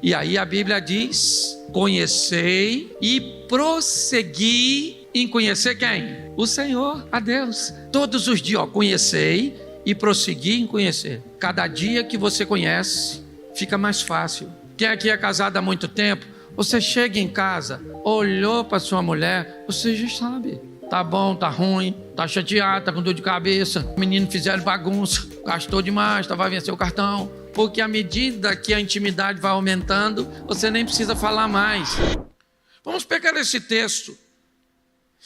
E aí a Bíblia diz: conhecei e prossegui em conhecer quem? O Senhor, a Deus. Todos os dias, conhecei e prossegui em conhecer. Cada dia que você conhece, fica mais fácil. Quem aqui é casado há muito tempo, você chega em casa, olhou para sua mulher, você já sabe. Tá bom, tá ruim, tá chateado, tá com dor de cabeça, o menino fizeram bagunça, gastou demais, vai vencer o cartão. Porque à medida que a intimidade vai aumentando, você nem precisa falar mais. Vamos pegar esse texto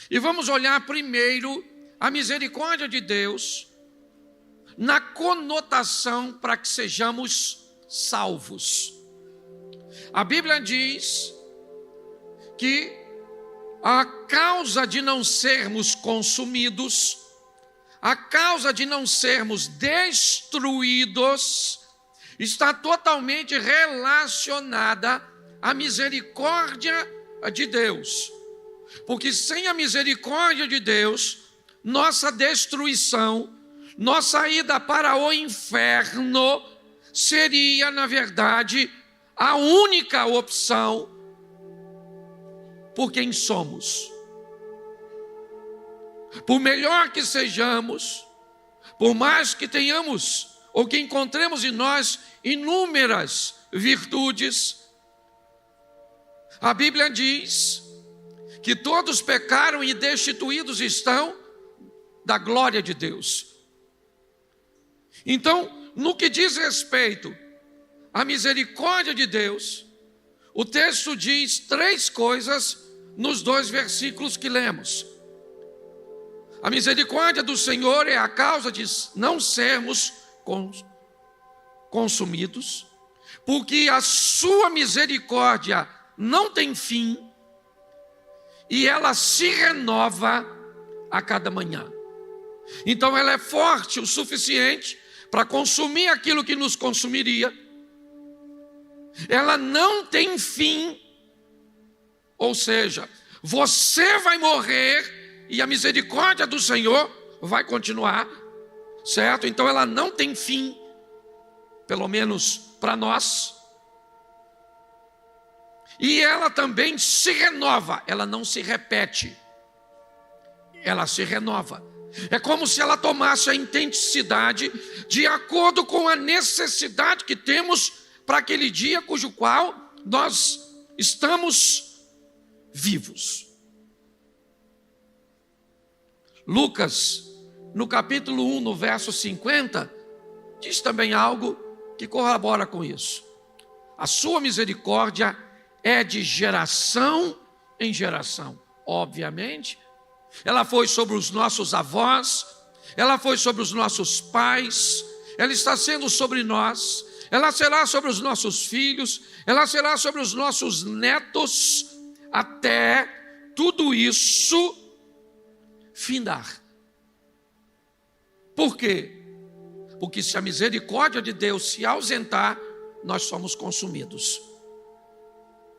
e vamos olhar primeiro a misericórdia de Deus na conotação para que sejamos salvos. A Bíblia diz que a causa de não sermos consumidos, a causa de não sermos destruídos, está totalmente relacionada à misericórdia de Deus. Porque sem a misericórdia de Deus, nossa destruição, nossa ida para o inferno, seria, na verdade, a única opção por quem somos. Por melhor que sejamos, por mais que tenhamos ou que encontremos em nós inúmeras virtudes, a Bíblia diz que todos pecaram e destituídos estão da glória de Deus. Então, no que diz respeito à misericórdia de Deus, o texto diz 3 coisas nos 2 versículos que lemos. A misericórdia do Senhor é a causa de não sermos consumidos, porque a sua misericórdia não tem fim e ela se renova a cada manhã. Então ela é forte o suficiente para consumir aquilo que nos consumiria. Ela não tem fim, ou seja, você vai morrer e a misericórdia do Senhor vai continuar, certo? Então ela não tem fim, pelo menos para nós. E ela também se renova, ela não se repete, ela se renova. É como se ela tomasse a intensidade de acordo com a necessidade que temos para aquele dia cujo qual nós estamos vivos. Lucas, no capítulo 1, no verso 50, diz também algo que corrobora com isso. A sua misericórdia é de geração em geração. Obviamente, ela foi sobre os nossos avós, ela foi sobre os nossos pais, ela está sendo sobre nós, ela será sobre os nossos filhos, ela será sobre os nossos netos, até tudo isso findar. Por quê? Porque se a misericórdia de Deus se ausentar, nós somos consumidos.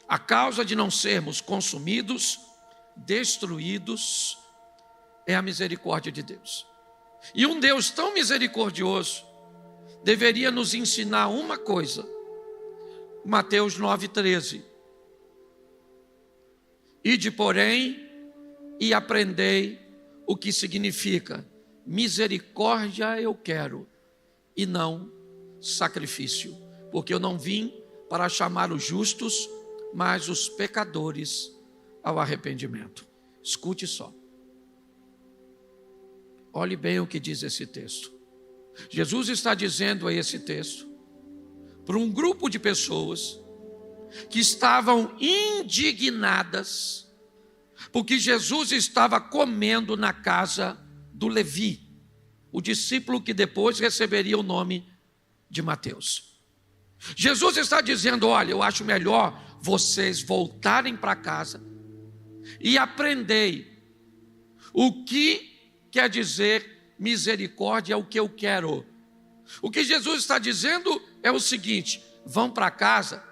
A causa de não sermos consumidos, destruídos, é a misericórdia de Deus. E um Deus tão misericordioso deveria nos ensinar uma coisa. Mateus 9,13. Ide, porém, e aprendei o que significa misericórdia eu quero e não sacrifício, porque eu não vim para chamar os justos, mas os pecadores ao arrependimento. Escute só. Olhe bem o que diz esse texto. Jesus está dizendo a esse texto para um grupo de pessoas que estavam indignadas porque Jesus estava comendo na casa do Levi, o discípulo que depois receberia o nome de Mateus. Jesus está dizendo: olha, eu acho melhor vocês voltarem para casa e aprendei o que quer dizer misericórdia, é o que eu quero. O que Jesus está dizendo é o seguinte: vão para casa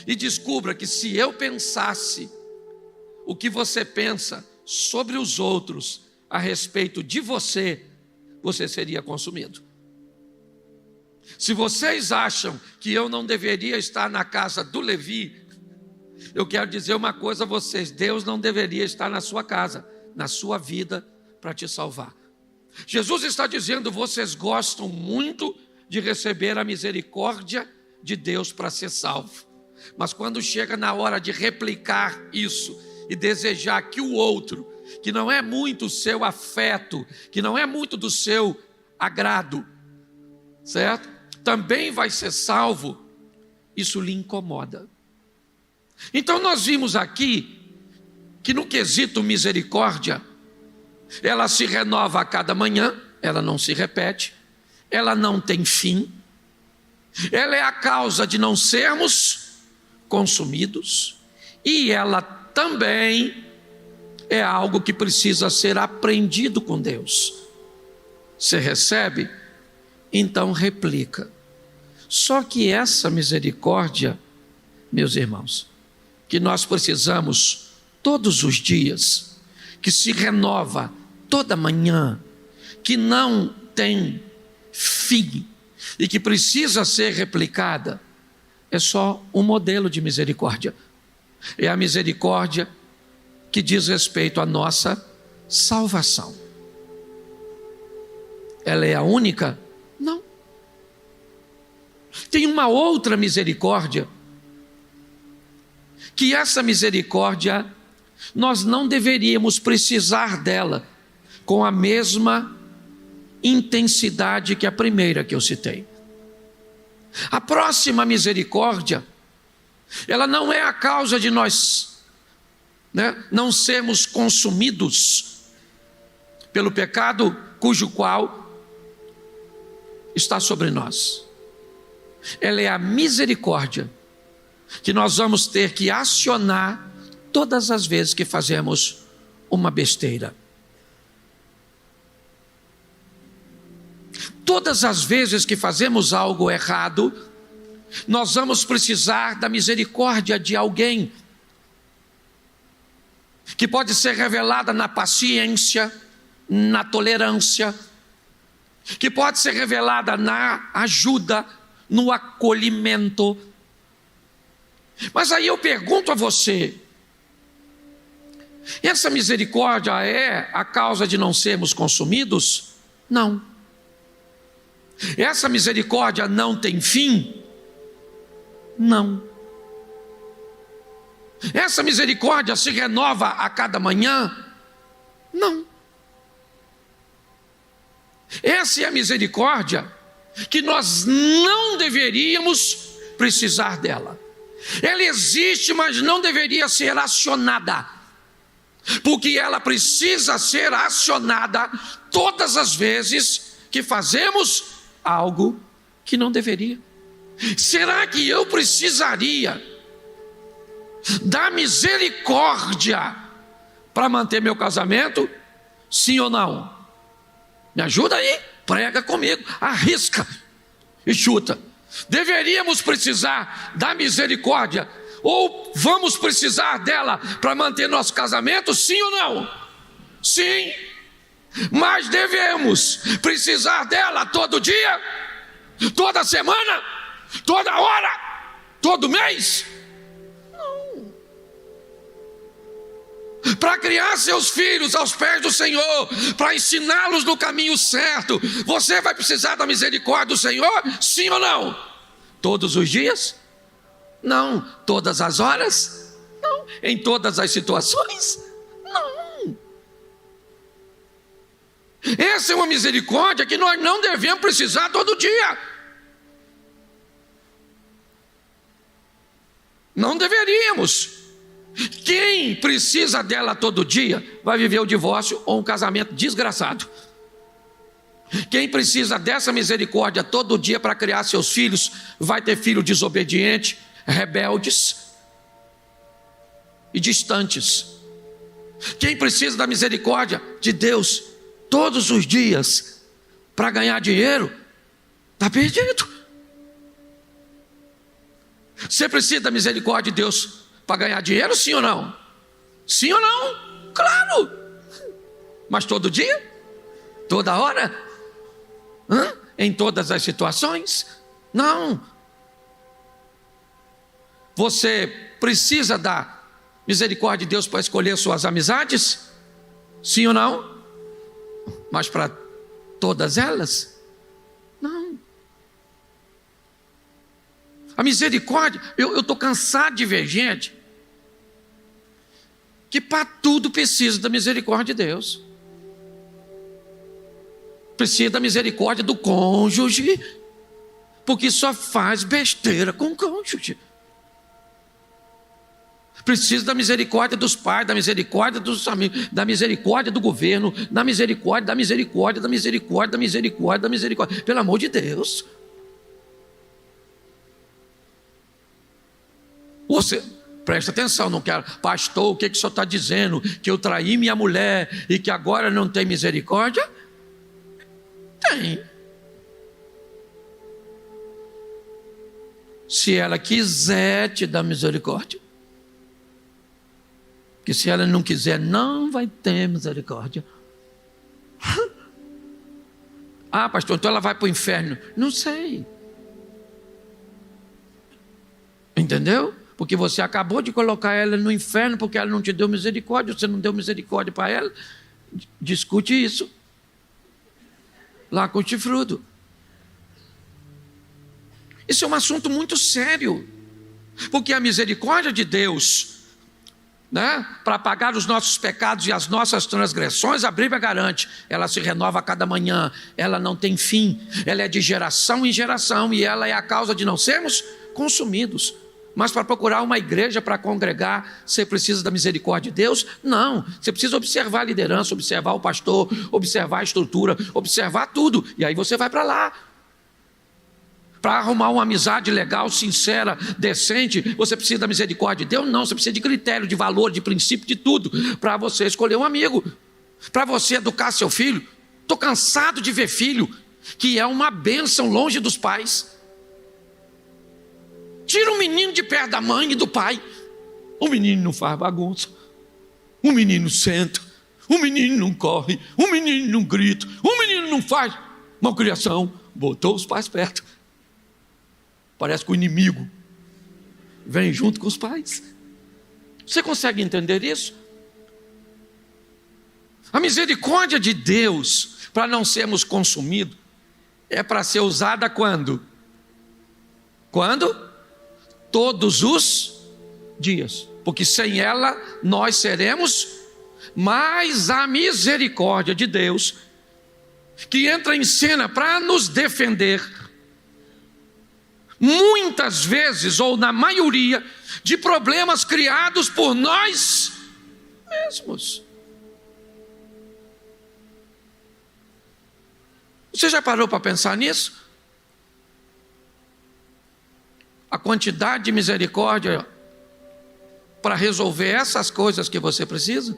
e descubra que se eu pensasse o que você pensa sobre os outros a respeito de você, você seria consumido. Se vocês acham que eu não deveria estar na casa do Levi, eu quero dizer uma coisa a vocês: Deus não deveria estar na sua casa, na sua vida, para te salvar. Jesus está dizendo: vocês gostam muito de receber a misericórdia de Deus para ser salvo, mas quando chega na hora de replicar isso e desejar que o outro, que não é muito o seu afeto, que não é muito do seu agrado, certo? Também vai ser salvo, isso lhe incomoda. Então nós vimos aqui que no quesito misericórdia, ela se renova a cada manhã, ela não se repete, ela não tem fim, ela é a causa de não sermos consumidos, e ela também é algo que precisa ser aprendido com Deus. Você recebe? Então replica. Só que essa misericórdia, meus irmãos, que nós precisamos todos os dias, que se renova toda manhã, que não tem fim e que precisa ser replicada, é só um modelo de misericórdia. É a misericórdia que diz respeito à nossa salvação. Ela é a única? Não. Tem uma outra misericórdia, que essa misericórdia nós não deveríamos precisar dela com a mesma intensidade que a primeira que eu citei. A próxima misericórdia, ela não é a causa de nós, não sermos consumidos pelo pecado cujo qual está sobre nós. Ela é a misericórdia que nós vamos ter que acionar todas as vezes que fazemos uma besteira. Todas as vezes que fazemos algo errado, nós vamos precisar da misericórdia de alguém, que pode ser revelada na paciência, na tolerância, que pode ser revelada na ajuda, no acolhimento. Mas aí eu pergunto a você: essa misericórdia é a causa de não sermos consumidos? Não. Essa misericórdia não tem fim? Não. Essa misericórdia se renova a cada manhã? Não. Essa é a misericórdia que nós não deveríamos precisar dela. Ela existe, mas não deveria ser acionada, porque ela precisa ser acionada todas as vezes que fazemos algo que não deveria. Será que eu precisaria da misericórdia para manter meu casamento? Sim ou não? Me ajuda aí, prega comigo, arrisca e chuta. Deveríamos precisar da misericórdia, ou vamos precisar dela para manter nosso casamento? Sim ou não? Sim. Mas devemos precisar dela todo dia, toda semana, toda hora, todo mês? Não. Para criar seus filhos aos pés do Senhor, para ensiná-los no caminho certo, você vai precisar da misericórdia do Senhor? Sim ou não? Todos os dias? Não. Todas as horas? Não. Em todas as situações? Não. Essa é uma misericórdia que nós não devemos precisar todo dia. Não deveríamos. Quem precisa dela todo dia vai viver o divórcio ou um casamento desgraçado. Quem precisa dessa misericórdia todo dia para criar seus filhos vai ter filhos desobedientes, rebeldes e distantes. Quem precisa da misericórdia de Deus todos os dias para ganhar dinheiro está perdido. Você precisa da misericórdia de Deus para ganhar dinheiro, sim ou não? Sim ou não? Claro. Mas todo dia? Toda hora? Em todas as situações? Não. Você precisa da misericórdia de Deus para escolher suas amizades? Sim ou não? Mas para todas elas? Não. A misericórdia, eu estou cansado de ver gente que para tudo precisa da misericórdia de Deus. Precisa da misericórdia do cônjuge, porque só faz besteira com o cônjuge. Precisa da misericórdia dos pais, da misericórdia dos amigos, da misericórdia do governo, da misericórdia, da misericórdia, da misericórdia, da misericórdia, da misericórdia. Pelo amor de Deus. Você, presta atenção, não quero. Pastor, o que o senhor está dizendo? Que eu traí minha mulher e que agora não tem misericórdia? Tem. Se ela quiser te dar misericórdia. Que se ela não quiser, não vai ter misericórdia. Ah, pastor, então ela vai para o inferno. Não sei. Entendeu? Porque você acabou de colocar ela no inferno porque ela não te deu misericórdia, você não deu misericórdia para ela. Discute isso lá com o chifrudo. Isso é um assunto muito sério, porque a misericórdia de Deus, para pagar os nossos pecados e as nossas transgressões, a Bíblia garante, ela se renova a cada manhã, ela não tem fim, ela é de geração em geração e ela é a causa de não sermos consumidos. Mas para procurar uma igreja para congregar, você precisa da misericórdia de Deus? Não, você precisa observar a liderança, observar o pastor, observar a estrutura, observar tudo, e aí você vai para lá. Para arrumar uma amizade legal, sincera, decente, você precisa da misericórdia de Deus? Não, você precisa de critério, de valor, de princípio, de tudo, para você escolher um amigo, para você educar seu filho. Estou cansado de ver filho que é uma bênção longe dos pais. Tira um menino de perto da mãe e do pai. O menino não faz bagunça, o menino senta, o menino não corre, o menino não grita, o menino não faz malcriação. Botou os pais perto. Parece que o inimigo vem junto com os pais. Você consegue entender isso? A misericórdia de Deus, para não sermos consumidos, é para ser usada quando? Quando? Todos os dias. Porque sem ela nós seremos, mas a misericórdia de Deus, que entra em cena para nos defender, muitas vezes, ou na maioria, de problemas criados por nós mesmos. Você já parou para pensar nisso? A quantidade de misericórdia para resolver essas coisas que você precisa?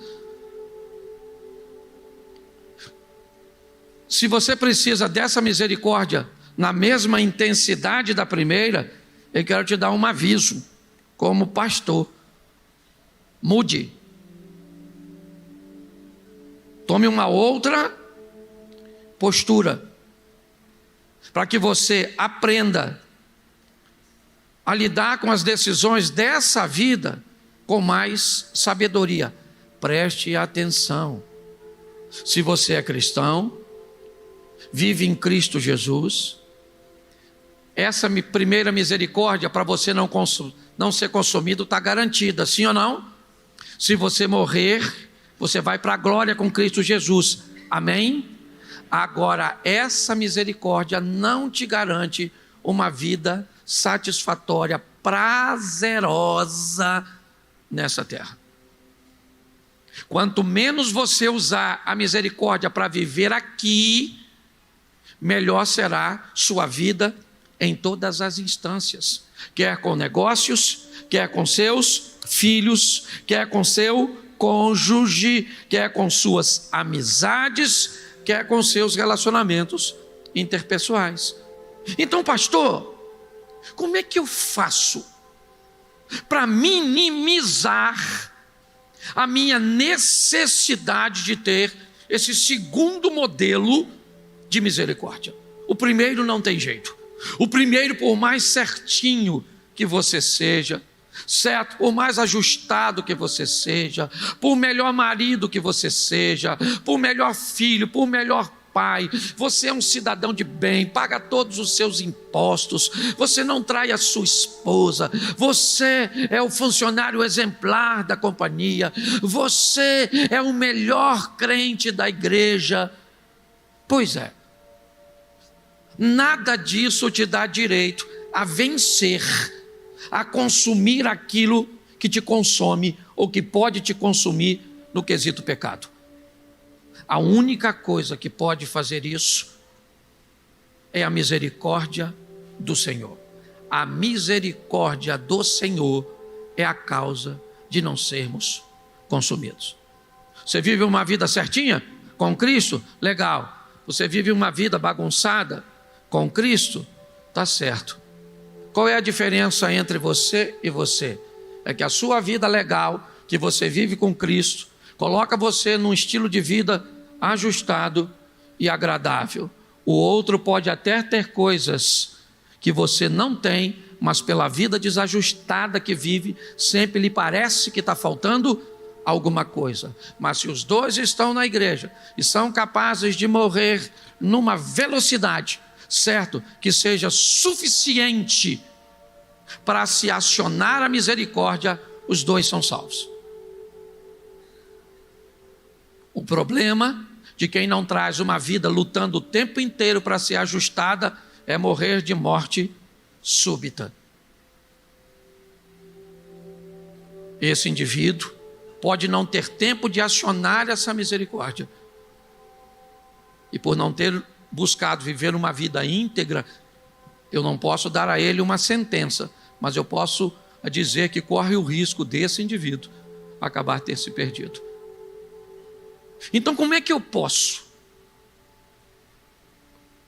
Se você precisa dessa misericórdia na mesma intensidade da primeira, eu quero te dar um aviso, como pastor. Mude. Tome uma outra postura, para que você aprenda a lidar com as decisões dessa vida com mais sabedoria. Preste atenção. Se você é cristão, vive em Cristo Jesus, essa primeira misericórdia para você não ser consumido está garantida, sim ou não? Se você morrer, você vai para a glória com Cristo Jesus, amém? Agora, essa misericórdia não te garante uma vida satisfatória, prazerosa nessa terra. Quanto menos você usar a misericórdia para viver aqui, melhor será sua vida em todas as instâncias, quer com negócios, quer com seus filhos, quer com seu cônjuge, quer com suas amizades, quer com seus relacionamentos interpessoais. Então, pastor, como é que eu faço para minimizar a minha necessidade de ter esse segundo modelo de misericórdia? O primeiro não tem jeito. O primeiro, por mais certinho que você seja, certo? Por mais ajustado que você seja, por melhor marido que você seja, por melhor filho, por melhor pai, você é um cidadão de bem, paga todos os seus impostos, você não trai a sua esposa, você é o funcionário exemplar da companhia, você é o melhor crente da igreja. Pois é, nada disso te dá direito a vencer, a consumir aquilo que te consome ou que pode te consumir no quesito pecado. A única coisa que pode fazer isso é a misericórdia do Senhor. A misericórdia do Senhor é a causa de não sermos consumidos. Você vive uma vida certinha com Cristo? Legal. Você vive uma vida bagunçada com Cristo? Tá certo. Qual é a diferença entre você e você? É que a sua vida legal, que você vive com Cristo, coloca você num estilo de vida ajustado e agradável. O outro pode até ter coisas que você não tem, mas pela vida desajustada que vive, sempre lhe parece que está faltando alguma coisa. Mas se os dois estão na igreja e são capazes de morrer numa velocidade, certo, que seja suficiente para se acionar a misericórdia, os dois são salvos. O problema de quem não traz uma vida lutando o tempo inteiro para ser ajustada é morrer de morte súbita. Esse indivíduo pode não ter tempo de acionar essa misericórdia. E por não ter buscado viver uma vida íntegra, eu não posso dar a ele uma sentença, mas eu posso dizer que corre o risco desse indivíduo acabar ter se perdido. Então, como é que eu posso?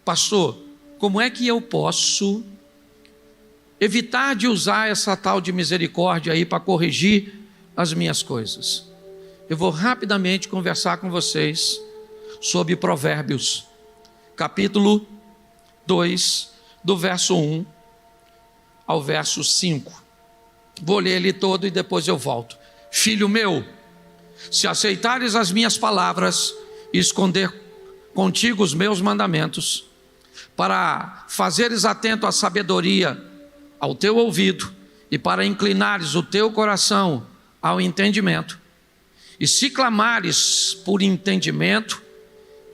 Pastor, como é que eu posso evitar de usar essa tal de misericórdia aí para corrigir as minhas coisas? Eu vou rapidamente conversar com vocês sobre Provérbios, capítulo 2, do verso 1 ao verso 5. Vou ler ele todo e depois eu volto. Filho meu, se aceitares as minhas palavras e esconder contigo os meus mandamentos, para fazeres atento à sabedoria ao teu ouvido e para inclinares o teu coração ao entendimento, e se clamares por entendimento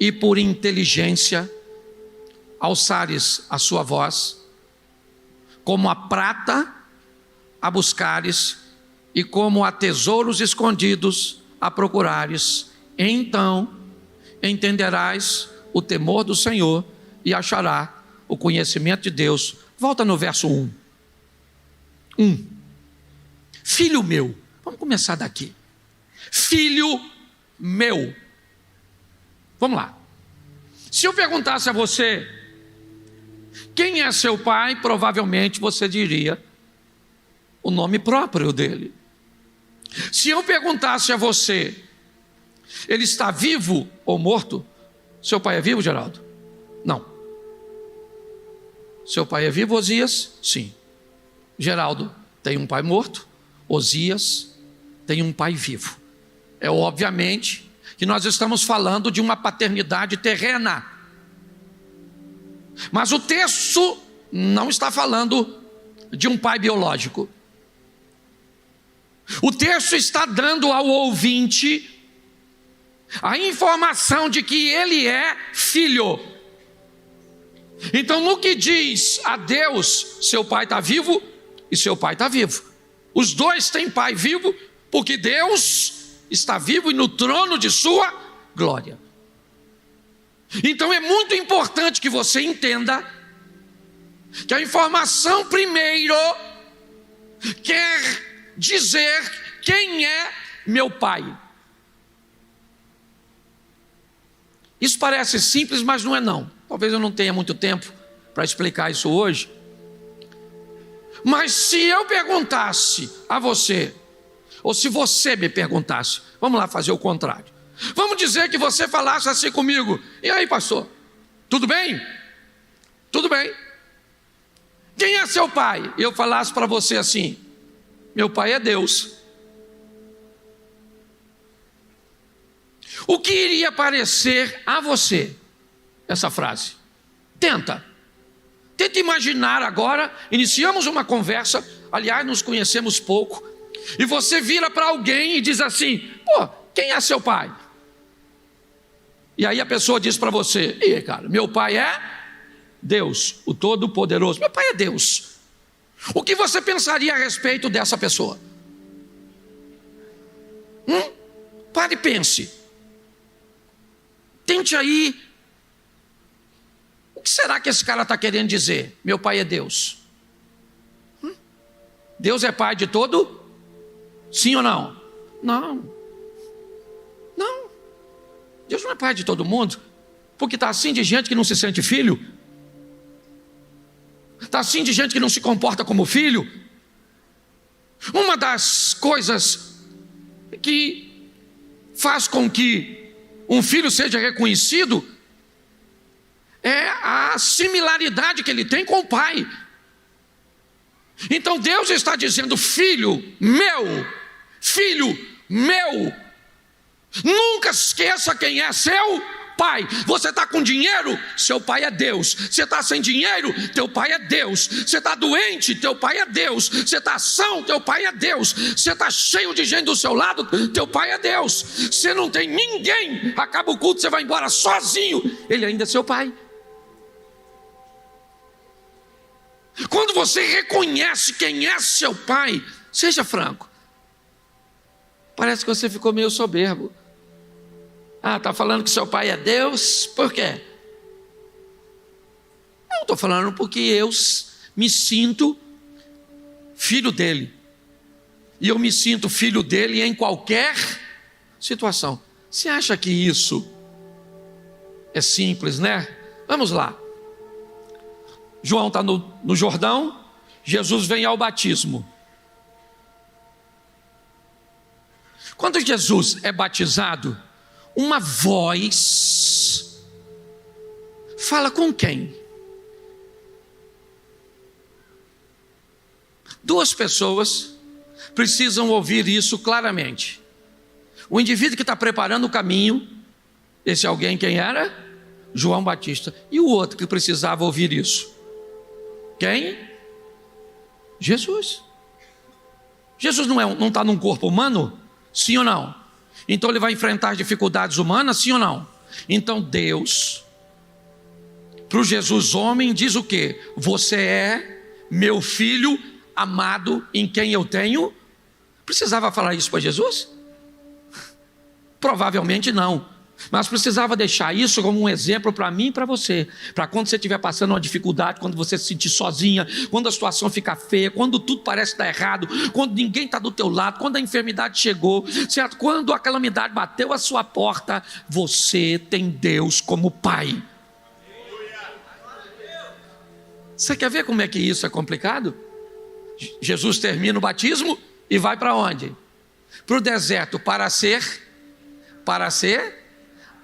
e por inteligência, alçares a sua voz, como a prata a buscares e como a tesouros escondidos a procurares, então entenderás o temor do Senhor e achará o conhecimento de Deus. Volta no verso 1. Filho meu, vamos começar daqui. Filho meu. Vamos lá. Se eu perguntasse a você, quem é seu pai? Provavelmente você diria o nome próprio dele. Se eu perguntasse a você, ele está vivo ou morto? Seu pai é vivo, Geraldo? Não. Seu pai é vivo, Osias? Sim. Geraldo tem um pai morto, Osias tem um pai vivo. É obviamente que nós estamos falando de uma paternidade terrena. Mas o texto não está falando de um pai biológico. O texto está dando ao ouvinte a informação de que ele é filho. Então, no que diz a Deus, seu pai está vivo e seu pai está vivo. Os dois têm pai vivo, porque Deus está vivo e no trono de sua glória. Então é muito importante que você entenda que a informação primeiro quer dizer quem é meu pai. Isso parece simples, mas não é não. Talvez eu não tenha muito tempo para explicar isso hoje. Mas se eu perguntasse a você, ou se você me perguntasse, vamos lá fazer o contrário. Vamos dizer que você falasse assim comigo: e aí, pastor, tudo bem? Tudo bem. Quem é seu pai? Eu falasse para você assim: meu pai é Deus. O que iria parecer a você essa frase? Tenta imaginar agora. Iniciamos uma conversa, aliás, nos conhecemos pouco, e você vira para alguém e diz assim: pô, quem é seu pai? E aí a pessoa diz para você: cara, meu pai é Deus, o Todo-Poderoso. Meu pai é Deus. O que você pensaria a respeito dessa pessoa? Pare e pense. Tente aí. O que será que esse cara está querendo dizer? Meu pai é Deus. Deus é pai de todo? Sim ou não? Não. Deus não é pai de todo mundo. Porque está assim de gente que não se sente filho. Está assim de gente que não se comporta como filho. Uma das coisas que faz com que um filho seja reconhecido é a similaridade que ele tem com o pai. Então Deus está dizendo: filho meu, nunca esqueça quem é seu pai. Você está com dinheiro? Seu pai é Deus. Você está sem dinheiro? Teu pai é Deus. Você está doente? Teu pai é Deus. Você está são? Teu pai é Deus. Você está cheio de gente do seu lado? Teu pai é Deus. Você não tem ninguém, acaba o culto, você vai embora sozinho, ele ainda é seu pai. Quando você reconhece quem é seu pai, seja franco, parece que você ficou meio soberbo. Está falando que seu pai é Deus, por quê? Não, estou falando porque eu me sinto filho dele. E eu me sinto filho dele em qualquer situação. Você acha que isso é simples, né? Vamos lá. João está no Jordão, Jesus vem ao batismo. Quando Jesus é batizado, uma voz fala com quem? Duas pessoas precisam ouvir isso claramente. O indivíduo que está preparando o caminho, esse alguém quem era? João Batista. E o outro que precisava ouvir isso? Quem? Jesus. Jesus não está num corpo humano? Sim ou não? Então ele vai enfrentar dificuldades humanas? Sim ou não? Então Deus, para o Jesus homem, diz o quê? Você é meu filho amado, em quem eu tenho. Precisava falar isso para Jesus? Provavelmente não. Mas precisava deixar isso como um exemplo para mim e para você. Para quando você estiver passando uma dificuldade, quando você se sentir sozinha, quando a situação ficar feia, quando tudo parece dar errado, quando ninguém está do teu lado, quando a enfermidade chegou, certo? Quando a calamidade bateu a sua porta, você tem Deus como Pai. Você quer ver como é que isso é complicado? Jesus termina o batismo e vai para onde? Para o deserto, para ser.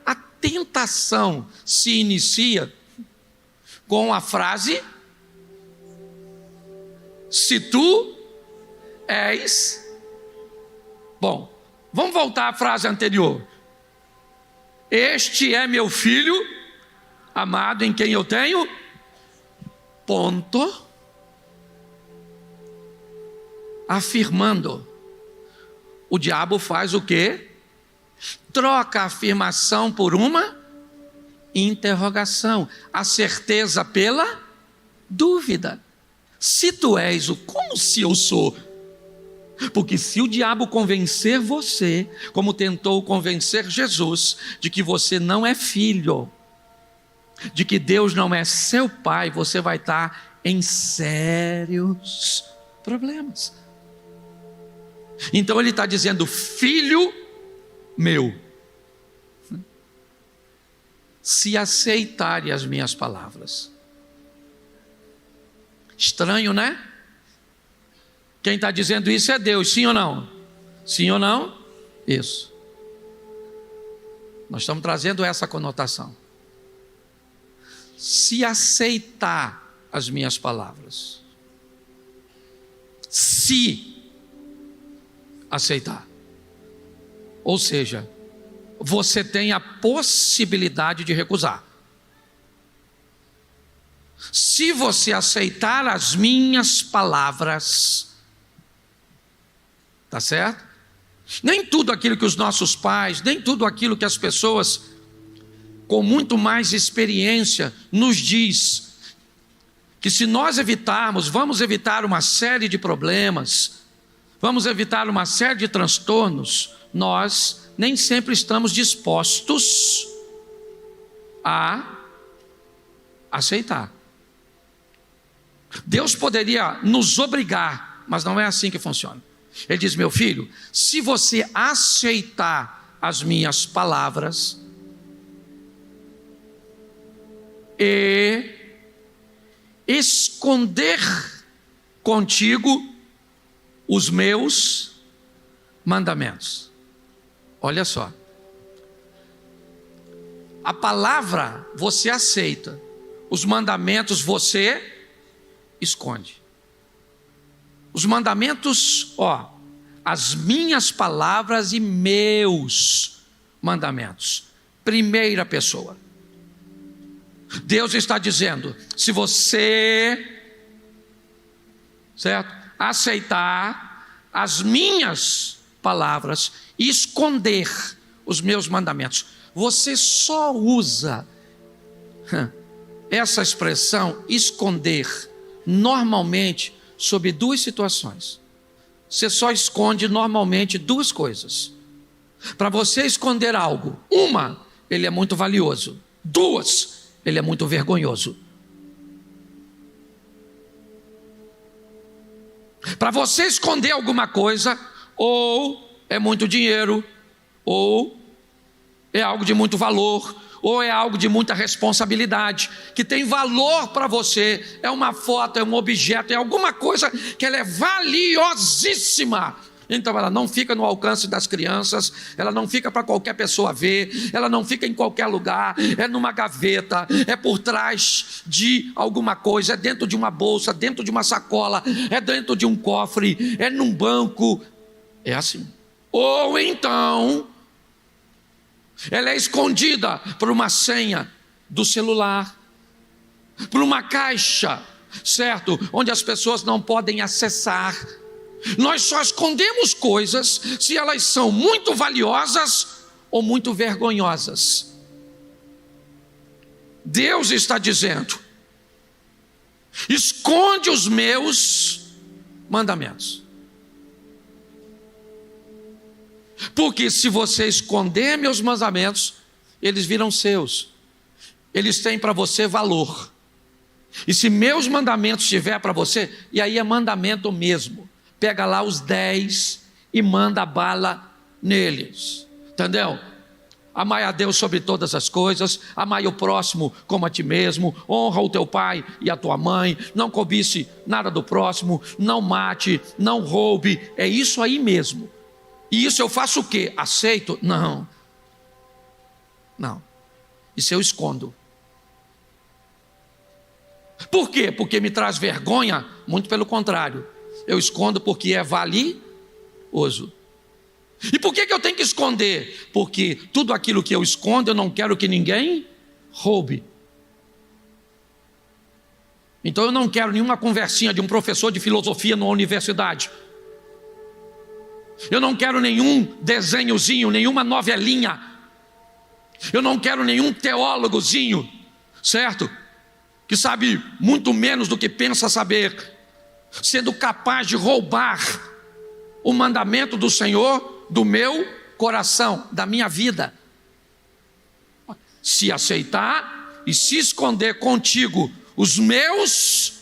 A tentação se inicia com a frase: se tu és. Bom, vamos voltar à frase anterior. Este é meu filho amado, em quem eu tenho. Ponto. Afirmando. O diabo faz o quê? Troca a afirmação por uma interrogação, a certeza pela dúvida. Se tu és o, como se eu sou? Porque se o diabo convencer você, como tentou convencer Jesus, de que você não é filho, de que Deus não é seu pai, você vai estar em sérios problemas. Então ele está dizendo: filho meu, se aceitarem as minhas palavras. Estranho, né? Quem está dizendo isso é Deus, sim ou não? Sim ou não? Isso. Nós estamos trazendo essa conotação. Se aceitar as minhas palavras. se aceitar. Ou seja, você tem a possibilidade de recusar. Se você aceitar as minhas palavras, tá certo? Nem tudo aquilo que os nossos pais, nem tudo aquilo que as pessoas com muito mais experiência nos diz, que se nós evitarmos, vamos evitar uma série de problemas, vamos evitar uma série de transtornos, nós nem sempre estamos dispostos a aceitar. Deus poderia nos obrigar, mas não é assim que funciona. Ele diz: meu filho, se você aceitar as minhas palavras e esconder contigo os meus mandamentos. Olha só, a palavra você aceita, os mandamentos você esconde. Os mandamentos, as minhas palavras e meus mandamentos. Primeira pessoa. Deus está dizendo: se você, certo, aceitar as minhas palavras e esconder os meus mandamentos. Você só usa essa expressão esconder normalmente sobre duas situações. Você só esconde normalmente duas coisas. Para você esconder algo, uma, ele é muito valioso. Duas, ele é muito vergonhoso. Para você esconder alguma coisa, ou é muito dinheiro, ou é algo de muito valor, ou é algo de muita responsabilidade, que tem valor para você, é uma foto, é um objeto, é alguma coisa que ela é valiosíssima. Então ela não fica no alcance das crianças, ela não fica para qualquer pessoa ver, ela não fica em qualquer lugar, é numa gaveta, é por trás de alguma coisa, é dentro de uma bolsa, dentro de uma sacola, é dentro de um cofre, é num banco, é assim. Ou então ela é escondida por uma senha do celular, por uma caixa, certo? Onde as pessoas não podem acessar. Nós só escondemos coisas se elas são muito valiosas ou muito vergonhosas. Deus está dizendo: esconde os meus mandamentos. Porque se você esconder meus mandamentos, eles viram seus. Eles têm para você valor. E se meus mandamentos tiver para você, e aí é mandamento mesmo, pega lá os 10 e manda bala neles. Entendeu? Amai a Deus sobre todas as coisas, amai o próximo como a ti mesmo, honra o teu pai e a tua mãe, não cobice nada do próximo, não mate, não roube. É isso aí mesmo. E isso eu faço o quê? Aceito? Não. Isso eu escondo. Por quê? Porque me traz vergonha? Muito pelo contrário. Eu escondo porque é valioso. E por que eu tenho que esconder? Porque tudo aquilo que eu escondo eu não quero que ninguém roube. Então eu não quero nenhuma conversinha de um professor de filosofia numa universidade. Eu não quero nenhum desenhozinho, nenhuma novelinha. Eu não quero nenhum teólogozinho, certo? Que sabe muito menos do que pensa saber, sendo capaz de roubar o mandamento do Senhor do meu coração, da minha vida. Se aceitar e se esconder contigo os meus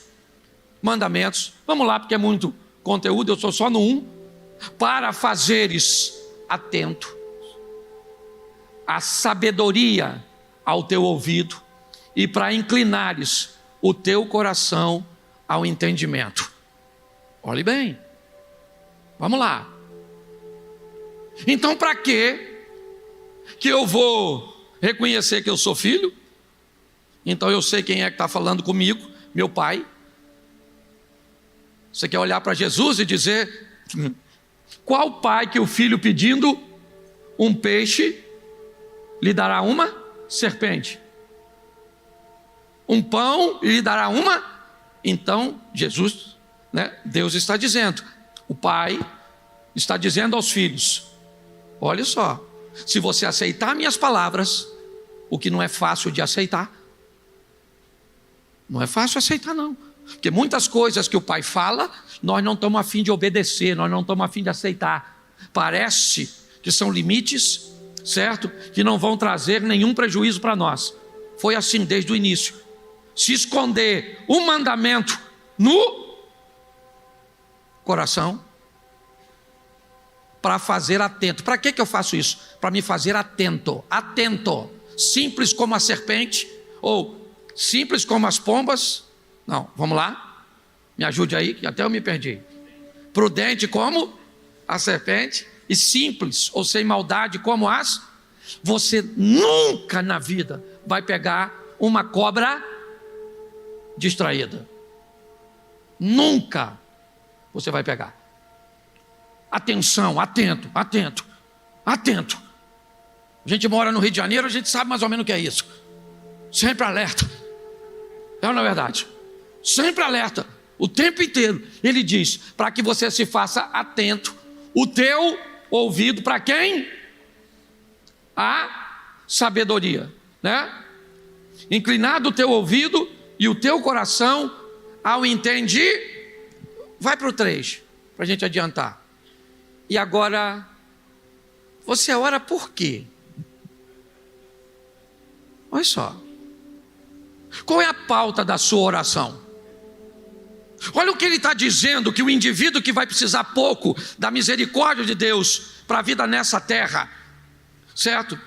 mandamentos, vamos lá, porque é muito conteúdo, eu sou só no 1. Para fazeres atento a sabedoria ao teu ouvido e para inclinares o teu coração ao entendimento. Olhe bem, vamos lá. Então para que eu vou reconhecer que eu sou filho? Então eu sei quem é que está falando comigo, meu pai. Você quer olhar para Jesus e dizer: qual pai que o filho pedindo um peixe lhe dará uma serpente? Um pão lhe dará uma? Então Jesus, Deus está dizendo, o pai está dizendo aos filhos: olha só, se você aceitar minhas palavras, o que não é fácil de aceitar, não é fácil aceitar não, porque muitas coisas que o pai fala, nós não estamos a fim de obedecer, nós não estamos a fim de aceitar. Parece que são limites, certo? Que não vão trazer nenhum prejuízo para nós. Foi assim desde o início. Se esconder um mandamento no coração, para fazer atento. Para que eu faço isso? Para me fazer atento. Atento. Simples como a serpente, ou simples como as pombas. Não, vamos lá, me ajude aí, que até eu me perdi. Prudente como a serpente, e simples ou sem maldade como as. Você nunca na vida vai pegar uma cobra distraída. Nunca você vai pegar. Atenção, atento, atento, atento. A gente mora no Rio de Janeiro, a gente sabe mais ou menos o que é isso. Sempre alerta. É ou não é verdade? Sempre alerta, o tempo inteiro. Ele diz, para que você se faça atento, o teu ouvido para quem? A sabedoria, Inclinado o teu ouvido e o teu coração ao entender. Vai para o 3, para a gente adiantar. E agora, você ora por quê? Olha só, qual é a pauta da sua oração? Olha o que ele está dizendo, que o indivíduo que vai precisar pouco da misericórdia de Deus para a vida nessa terra, certo?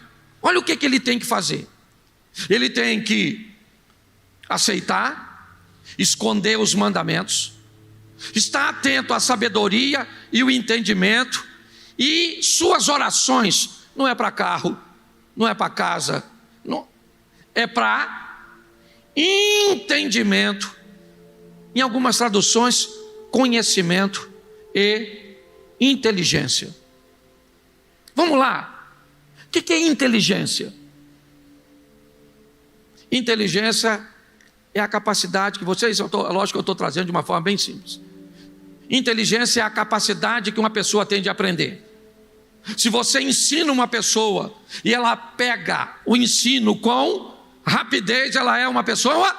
Olha o que ele tem que fazer. Ele tem que aceitar, esconder os mandamentos, estar atento à sabedoria e o entendimento, e suas orações não é para carro, não é para casa, não, é para entendimento. Em algumas traduções, conhecimento e inteligência. Vamos lá. O que é inteligência? Inteligência é a capacidade que vocês, lógico que eu estou trazendo de uma forma bem simples. Inteligência é a capacidade que uma pessoa tem de aprender. Se você ensina uma pessoa e ela pega o ensino com rapidez, ela é uma pessoa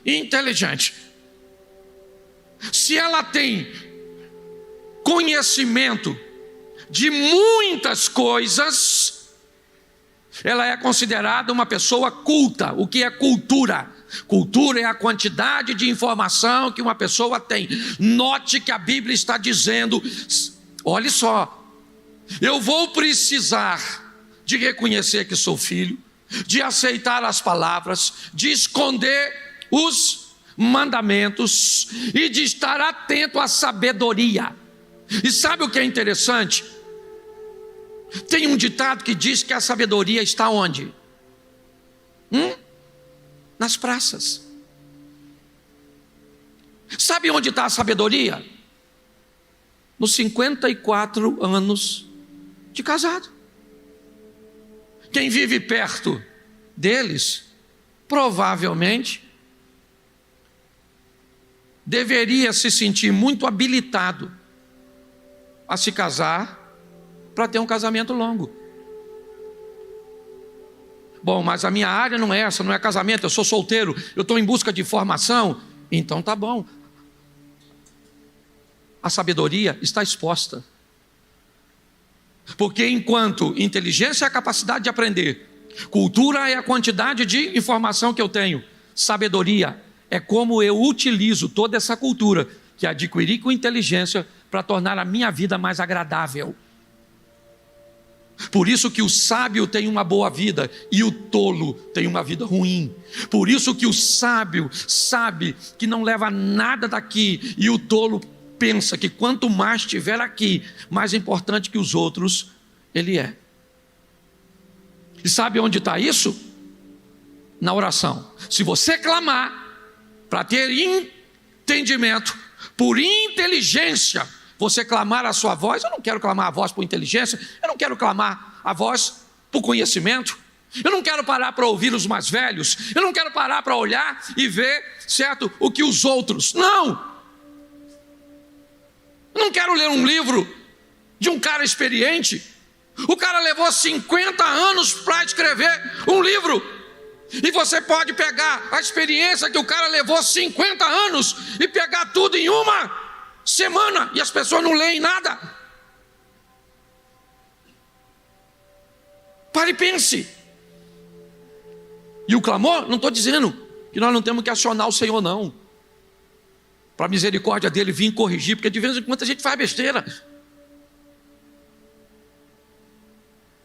inteligente. Se ela tem conhecimento de muitas coisas, ela é considerada uma pessoa culta. O que é cultura? Cultura é a quantidade de informação que uma pessoa tem. Note que a Bíblia está dizendo, olhe só, eu vou precisar de reconhecer que sou filho, de aceitar as palavras, de esconder os mandamentos e de estar atento à sabedoria. E sabe o que é interessante? Tem um ditado que diz que a sabedoria está onde? Nas praças. Sabe onde está a sabedoria? Nos 54 anos de casado. Quem vive perto deles, provavelmente, deveria se sentir muito habilitado a se casar para ter um casamento longo. Bom, mas a minha área não é essa, não é casamento, eu sou solteiro, eu estou em busca de formação. Então tá bom. A sabedoria está exposta. Porque enquanto inteligência é a capacidade de aprender, cultura é a quantidade de informação que eu tenho, sabedoria é como eu utilizo toda essa cultura que adquiri com inteligência para tornar a minha vida mais agradável. Por isso que o sábio tem uma boa vida e o tolo tem uma vida ruim. Por isso que o sábio sabe que não leva nada daqui e o tolo pensa que quanto mais tiver aqui, mais importante que os outros ele é. E sabe onde está isso? Na oração. Se você clamar para ter entendimento, por inteligência, você clamar a sua voz. Eu não quero clamar a voz por inteligência, eu não quero clamar a voz por conhecimento, eu não quero parar para ouvir os mais velhos, eu não quero parar para olhar e ver, certo, o que os outros, não. Eu não quero ler um livro de um cara experiente. O cara levou 50 anos para escrever um livro, e você pode pegar a experiência que o cara levou 50 anos e pegar tudo em uma semana, e as pessoas não leem nada. Pare e pense. E o clamor, não estou dizendo que nós não temos que acionar o Senhor, não, para a misericórdia dele vir corrigir, porque de vez em quando a gente faz besteira.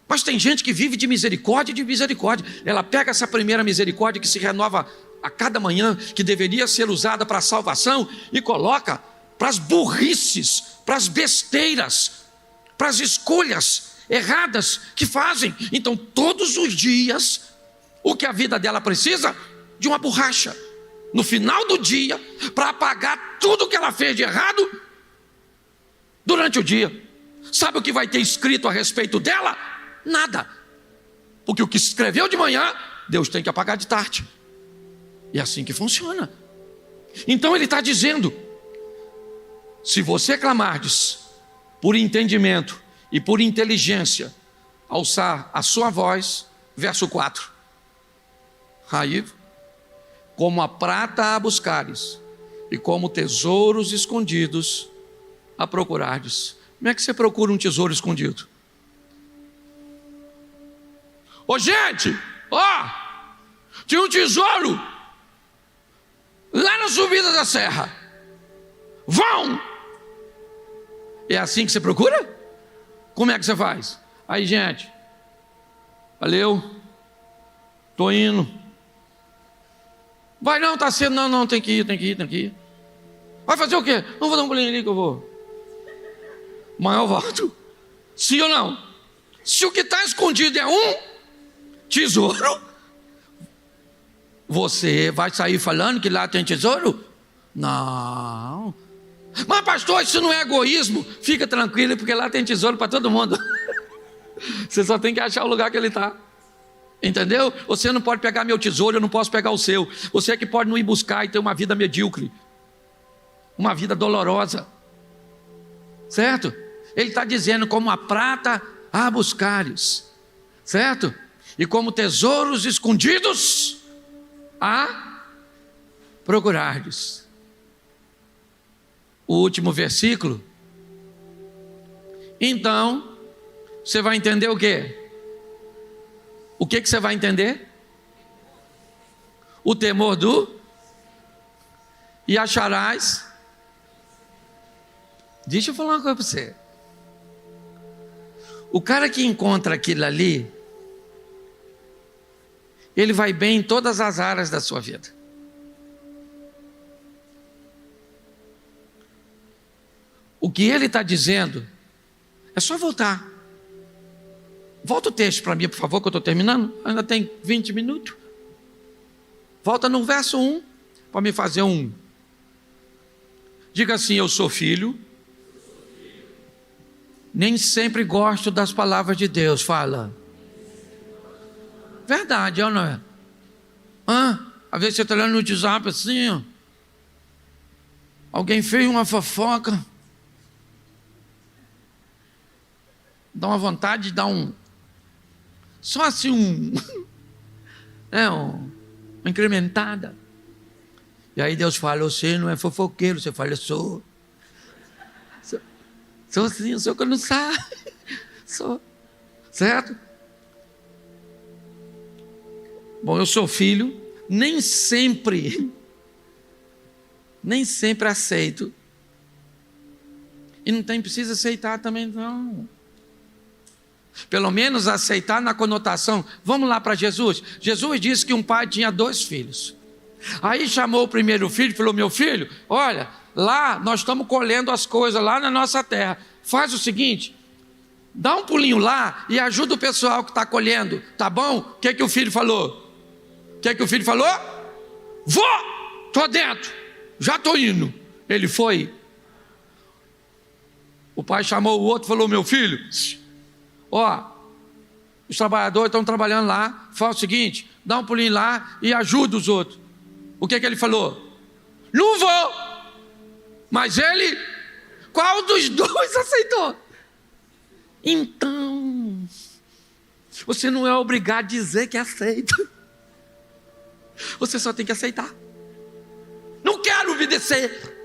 Mas tem gente que vive de misericórdia e de misericórdia. Ela pega essa primeira misericórdia que se renova a cada manhã, que deveria ser usada para a salvação, e coloca para as burrices, para as besteiras, para as escolhas erradas que fazem. Então todos os dias, o que a vida dela precisa? De uma borracha no final do dia, para apagar tudo que ela fez de errado durante o dia. Sabe o que vai ter escrito a respeito dela? Nada. Porque o que escreveu de manhã, Deus tem que apagar de tarde. E é assim que funciona. Então ele está dizendo: se você clamardes por entendimento e por inteligência, alçar a sua voz, verso 4, aí, como a prata a buscares, e como tesouros escondidos a procurardes. Como é que você procura um tesouro escondido? Ô gente, ó, tinha um tesouro lá na subida da serra. Vão! É assim que você procura? Como é que você faz? Aí, gente, valeu, tô indo. Vai não, tá cedo, não, tem que ir. Vai fazer o quê? Não, vou dar um pulinho ali que eu vou. Amanhã eu volto. Sim ou não? Se o que está escondido é um tesouro, você vai sair falando que lá tem tesouro? Não. Mas pastor, isso não é egoísmo? Fica tranquilo, porque lá tem tesouro para todo mundo. Você só tem que achar o lugar que ele está. Entendeu? Você não pode pegar meu tesouro, eu não posso pegar o seu. Você é que pode não ir buscar e ter uma vida medíocre, uma vida dolorosa. Certo? Ele está dizendo: como a prata a buscares, certo? E como tesouros escondidos a procurardes. O último versículo. Então, você vai entender o quê? O que você vai entender? O temor do... E acharás... Deixa eu falar uma coisa para você. O cara que encontra aquilo ali, ele vai bem em todas as áreas da sua vida. O que ele está dizendo é só voltar. Volta o texto para mim, por favor, que eu estou terminando. Ainda tem 20 minutos. Volta no verso 1 para me fazer um. Diga assim: eu sou filho. Nem sempre gosto das palavras de Deus. Fala. Verdade, ou não é? Às vezes você está olhando no WhatsApp assim, ó. Alguém fez uma fofoca. Dá uma vontade de dar um... Só assim uma incrementada. E aí Deus fala: você não é fofoqueiro. Você fala: eu sou. Sou assim, eu sou que eu não sabe. Sou. Certo? Bom, eu sou filho. Nem sempre aceito. E não precisa aceitar também, não. Pelo menos aceitar na conotação. Vamos lá para Jesus. Jesus disse que um pai tinha 2 filhos. Aí chamou o primeiro filho e falou: meu filho, olha, lá nós estamos colhendo as coisas lá na nossa terra. Faz o seguinte, dá um pulinho lá e ajuda o pessoal que está colhendo, tá bom? O que o filho falou? Vou, estou dentro, já estou indo. Ele foi O pai chamou o outro e falou: meu filho, ó, os trabalhadores estão trabalhando lá, faz o seguinte, dá um pulinho lá e ajuda os outros. O que ele falou? Não vou. Mas ele, qual dos dois aceitou? Então, você não é obrigado a dizer que aceita. Você só tem que aceitar. Não quero obedecer.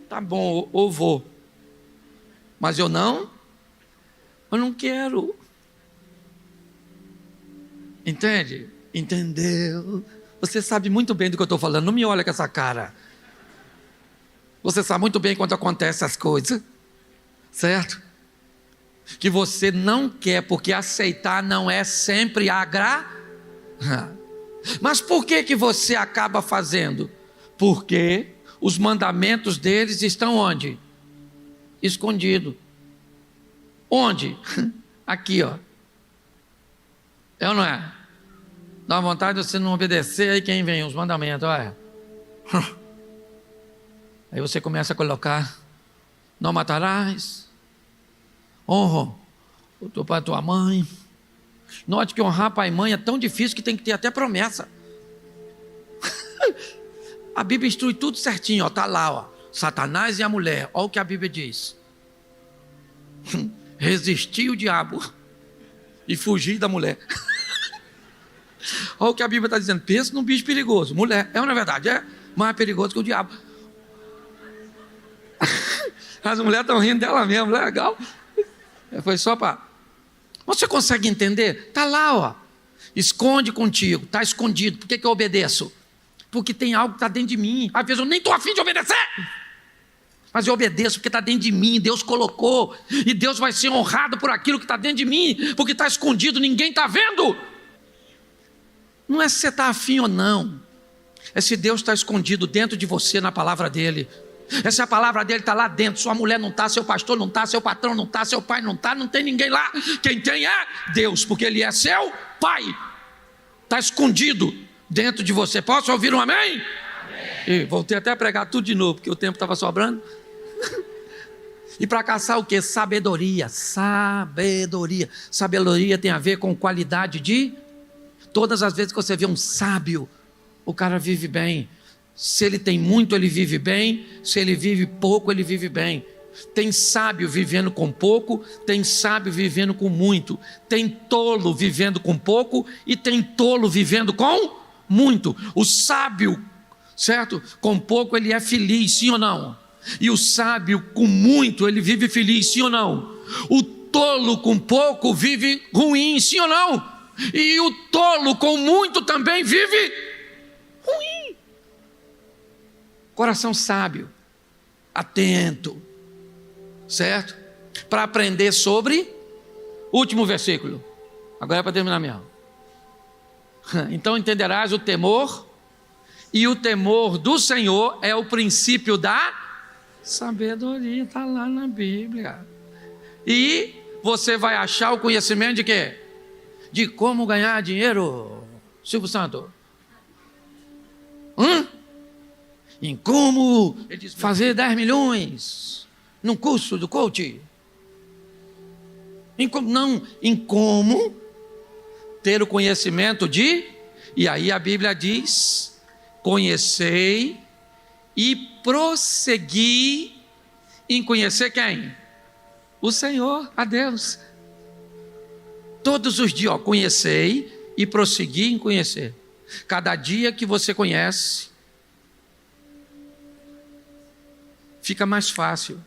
Tá bom, ou vou. Mas eu não quero. Entende? Entendeu? Você sabe muito bem do que eu estou falando. Não me olha com essa cara. Você sabe muito bem quando acontecem as coisas. Certo? Que você não quer, porque aceitar não é sempre agradar. Mas por que você acaba fazendo? Porque os mandamentos deles estão onde? Escondido. Onde? Aqui, ó. É ou não é? Dá vontade de você não obedecer, aí quem vem? Os mandamentos, olha. Aí você começa a colocar: não matarás, honra o teu pai e a tua mãe. Note que honrar pai e mãe é tão difícil que tem que ter até promessa. A Bíblia instrui tudo certinho, ó, tá lá, ó, Satanás e a mulher. Olha o que a Bíblia diz: resistir o diabo e fugir da mulher. Olha o que a Bíblia está dizendo. Pensa num bicho perigoso. Mulher, é ou não é verdade? É mais perigoso que o diabo. As mulheres estão rindo dela mesmo, legal. Foi só para... Você consegue entender? Está lá, ó. Esconde contigo, está escondido. Por que eu obedeço? Porque tem algo que está dentro de mim. Às vezes eu nem estou afim de obedecer, mas eu obedeço porque está dentro de mim. Deus colocou. E Deus vai ser honrado por aquilo que está dentro de mim, porque está escondido, ninguém está vendo. Não é se você está afim ou não. É se Deus está escondido dentro de você na palavra dele. É se a palavra dele está lá dentro. Sua mulher não está, seu pastor não está, seu patrão não está, seu pai não está, não tem ninguém lá. Quem tem é Deus, porque ele é seu pai. Está escondido dentro de você. Posso ouvir um amém? Amém. E voltei até a pregar tudo de novo, porque o tempo estava sobrando. E para caçar o que? Sabedoria. Sabedoria. Sabedoria tem a ver com qualidade de... Todas as vezes que você vê um sábio, o cara vive bem. Se ele tem muito, ele vive bem. Se ele vive pouco, ele vive bem. Tem sábio vivendo com pouco, tem sábio vivendo com muito. Tem tolo vivendo com pouco e tem tolo vivendo com muito. O sábio, certo? Com pouco ele é feliz, sim ou não? E o sábio com muito, ele vive feliz, sim ou não? O tolo com pouco vive ruim, sim ou não? E o tolo com muito também vive ruim. Coração sábio, atento, certo? Para aprender sobre último versículo. Agora é para terminar mesmo. Então entenderás o temor, e o temor do Senhor é o princípio da sabedoria. Está lá na Bíblia. E você vai achar o conhecimento de quê? De como ganhar dinheiro, Silvio Santos. Em como fazer 10 milhões num curso do coach. Em como ter o conhecimento de... E aí a Bíblia diz: conhecei e prossegui em conhecer quem? O Senhor, a Deus. Todos os dias, ó, conhecei e prossegui em conhecer. Cada dia que você conhece, fica mais fácil.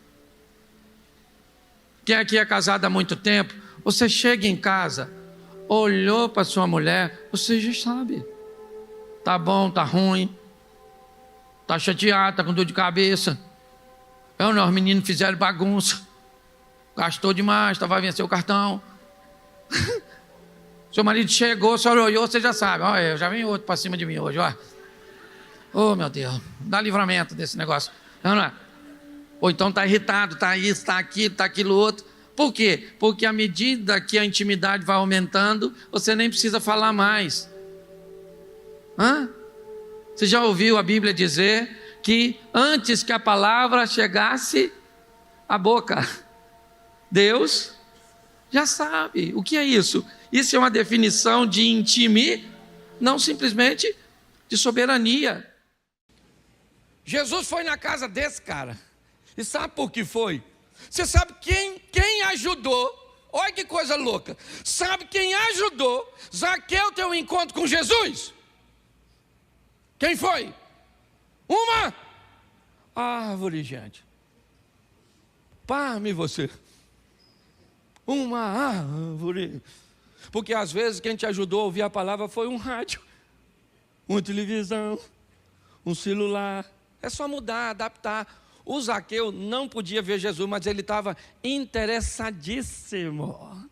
Quem aqui é casado há muito tempo, você chega em casa, olhou para sua mulher, você já sabe. Tá bom, tá ruim, tá chateado, tá com dor de cabeça. Os meninos fizeram bagunça, gastou demais, vai vencer o cartão. Seu marido chegou, só olhou, você já sabe. Olha, já vem outro para cima de mim hoje, ó. Oh, meu Deus, dá livramento desse negócio. Não é? Ou então está irritado, está isso, está aquilo, está aquilo outro. Por quê? Porque à medida que a intimidade vai aumentando, você nem precisa falar mais. Você já ouviu a Bíblia dizer que antes que a palavra chegasse à boca, Deus já sabe. O que é isso? Isso é uma definição de intimidade, não simplesmente de soberania. Jesus foi na casa desse cara. E sabe por que foi? Você sabe quem ajudou? Olha que coisa louca. Sabe quem ajudou Zaqueu ter um encontro com Jesus? Quem foi? Uma árvore, gente. Parme você. Uma árvore. Porque às vezes quem te ajudou a ouvir a palavra foi um rádio, uma televisão, um celular. É só mudar, adaptar. O Zaqueu não podia ver Jesus, mas ele estava interessadíssimo.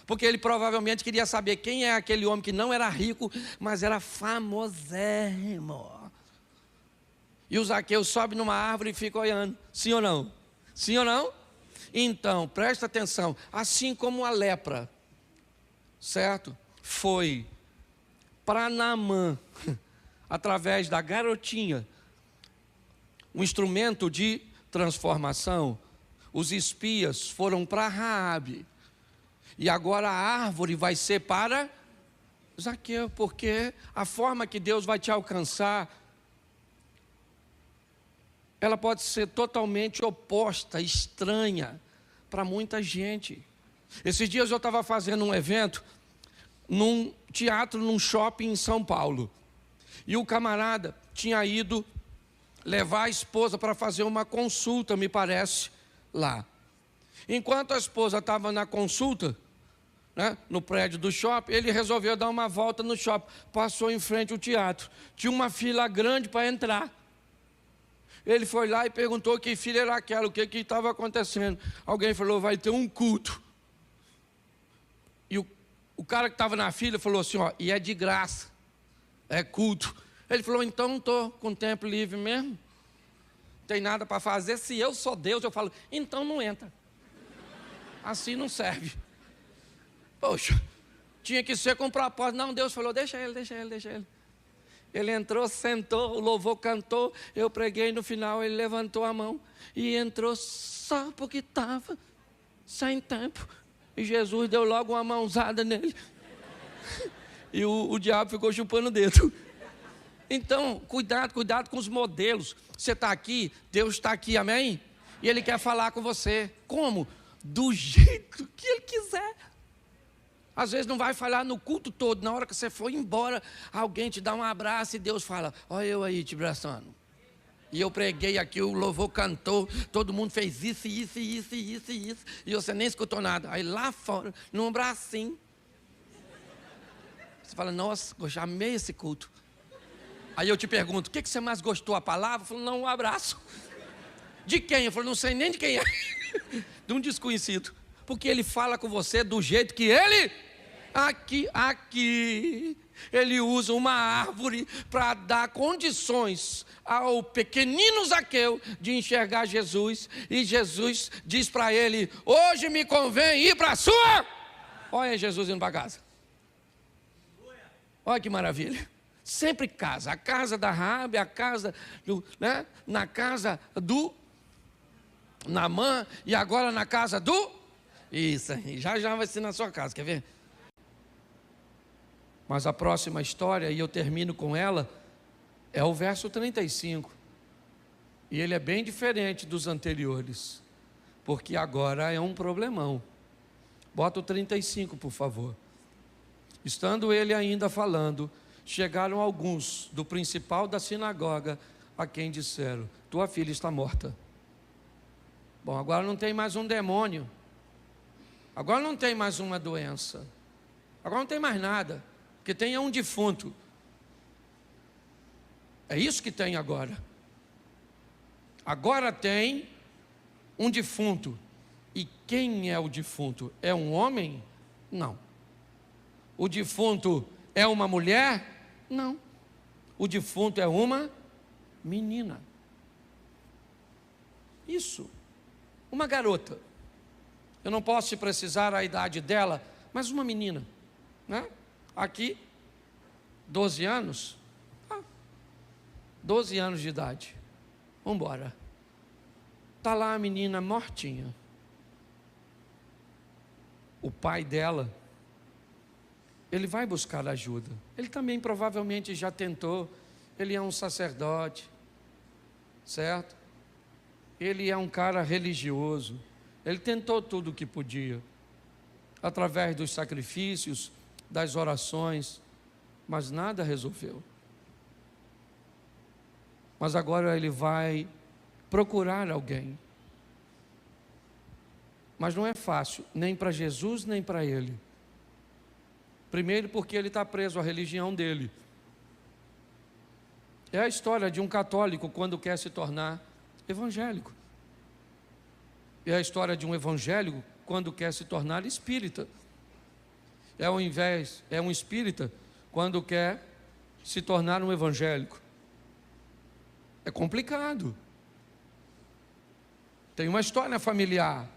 Porque ele provavelmente queria saber quem é aquele homem que não era rico, mas era famosérrimo. E o Zaqueu sobe numa árvore e fica olhando. Sim ou não? Sim ou não? Então, presta atenção. Assim como a lepra, certo? Foi para Naamã, através da garotinha, um instrumento de transformação. Os espias foram para Raabe. E agora a árvore vai ser para Zaqueu, porque a forma que Deus vai te alcançar, ela pode ser totalmente oposta, estranha para muita gente. Esses dias eu estava fazendo um evento num teatro, num shopping em São Paulo. E o camarada tinha ido levar a esposa para fazer uma consulta, me parece, lá. Enquanto a esposa estava na consulta, né, no prédio do shopping, ele resolveu dar uma volta no shopping. Passou em frente ao teatro. Tinha uma fila grande para entrar. Ele foi lá e perguntou que filha era aquela, o que estava acontecendo. Alguém falou, vai ter um culto. E o cara que estava na fila falou assim, ó, e é de graça, é culto. Ele falou, então não estou com tempo livre mesmo, não tem nada para fazer. Se eu sou Deus, eu falo, então não entra. Assim não serve. Poxa, tinha que ser com propósito. Não, Deus falou, deixa ele. Ele entrou, sentou, o louvor cantou, eu preguei no final, ele levantou a mão e entrou só porque estava sem tempo. E Jesus deu logo uma mãozada nele. E o diabo ficou chupando o dedo. Então, cuidado com os modelos. Você está aqui, Deus está aqui, amém? E Ele quer falar com você. Como? Do jeito que Ele quiser. Às vezes não vai falar no culto todo. Na hora que você for embora, alguém te dá um abraço e Deus fala, olha eu aí te abraçando. E eu preguei aqui, o louvor cantou, todo mundo fez isso. E você nem escutou nada. Aí lá fora, num bracinho, você fala, nossa, eu já amei esse culto. Aí eu te pergunto, o que você mais gostou? A palavra? Eu falo, não, um abraço. De quem? Eu falo, não sei nem de quem é. De um desconhecido. Porque ele fala com você do jeito que ele... Aqui, ele usa uma árvore para dar condições ao pequenino Zaqueu de enxergar Jesus. E Jesus diz para ele, hoje me convém ir para a sua... Olha Jesus indo para casa. Olha que maravilha. Sempre casa. A casa da Raabe, a casa do... né? Na casa do Naamã e agora na casa do... Isso aí, já vai ser na sua casa, quer ver? Mas a próxima história, e eu termino com ela, é o verso 35. E ele é bem diferente dos anteriores, porque agora é um problemão. Bota o 35, por favor. Estando ele ainda falando, chegaram alguns do principal da sinagoga, a quem disseram, tua filha está morta. Bom, agora não tem mais um demônio. Agora não tem mais uma doença. Agora não tem mais nada. Porque tem um defunto. É isso que tem agora. Agora tem um defunto. E quem é o defunto? É um homem? Não. O defunto é uma mulher? Não. O defunto é uma menina. Isso. Uma garota. Eu não posso te precisar a idade dela, mas uma menina, né? Aqui, 12 anos. 12 anos de idade. Vamos embora. Está lá a menina mortinha. O pai dela, ele vai buscar ajuda. Ele também provavelmente já tentou. Ele é um sacerdote, certo? Ele é um cara religioso. Ele tentou tudo o que podia, através dos sacrifícios, das orações, mas nada resolveu. Mas agora ele vai procurar alguém. Mas não é fácil, nem para Jesus, nem para ele. Primeiro porque ele está preso à religião dele. É a história de um católico quando quer se tornar evangélico. É a história de um evangélico quando quer se tornar espírita. É um espírita quando quer se tornar um evangélico. É complicado. Tem uma história familiar.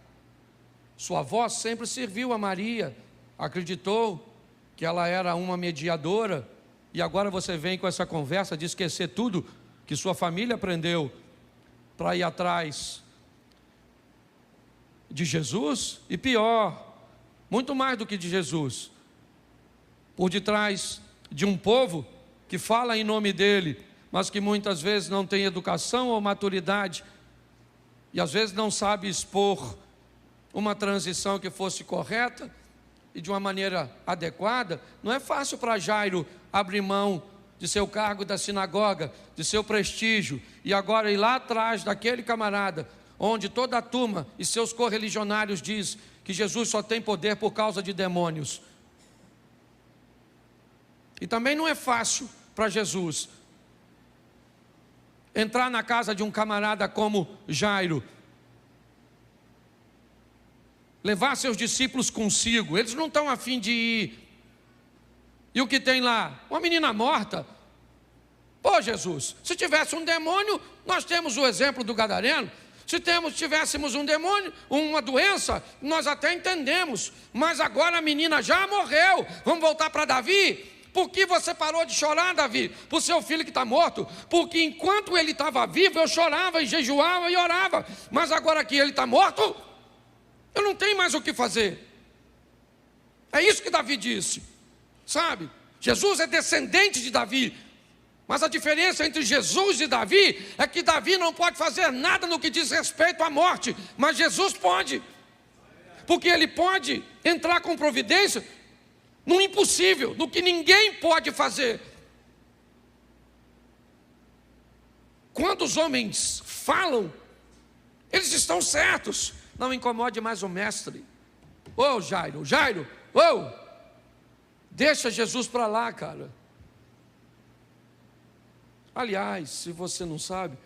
Sua avó sempre serviu a Maria, acreditou que ela era uma mediadora, e agora você vem com essa conversa de esquecer tudo que sua família aprendeu para ir atrás de Jesus, e pior, muito mais do que de Jesus, por detrás de um povo que fala em nome dele, mas que muitas vezes não tem educação ou maturidade, e às vezes não sabe expor uma transição que fosse correta e de uma maneira adequada. Não é fácil para Jairo abrir mão de seu cargo da sinagoga, de seu prestígio, e agora ir lá atrás daquele camarada, onde toda a turma e seus correligionários diz que Jesus só tem poder por causa de demônios. E também não é fácil para Jesus entrar na casa de um camarada como Jairo, levar seus discípulos consigo. Eles não estão a fim de ir. E o que tem lá? Uma menina morta. Pô, Jesus, se tivesse um demônio, nós temos o exemplo do gadareno. Se tivéssemos um demônio, uma doença, nós até entendemos. Mas agora a menina já morreu. Vamos voltar para Davi? Por que você parou de chorar, Davi? Por seu filho que está morto? Porque enquanto ele estava vivo, eu chorava e jejuava e orava. Mas agora que ele está morto, eu não tenho mais o que fazer. É isso que Davi disse, sabe? Jesus é descendente de Davi, mas a diferença entre Jesus e Davi é que Davi não pode fazer nada no que diz respeito à morte, mas Jesus pode, porque ele pode entrar com providência no impossível, no que ninguém pode fazer. Quando os homens falam, eles estão certos. Não incomode mais o mestre. Ô Jairo, deixa Jesus para lá, cara. Aliás, se você não sabe,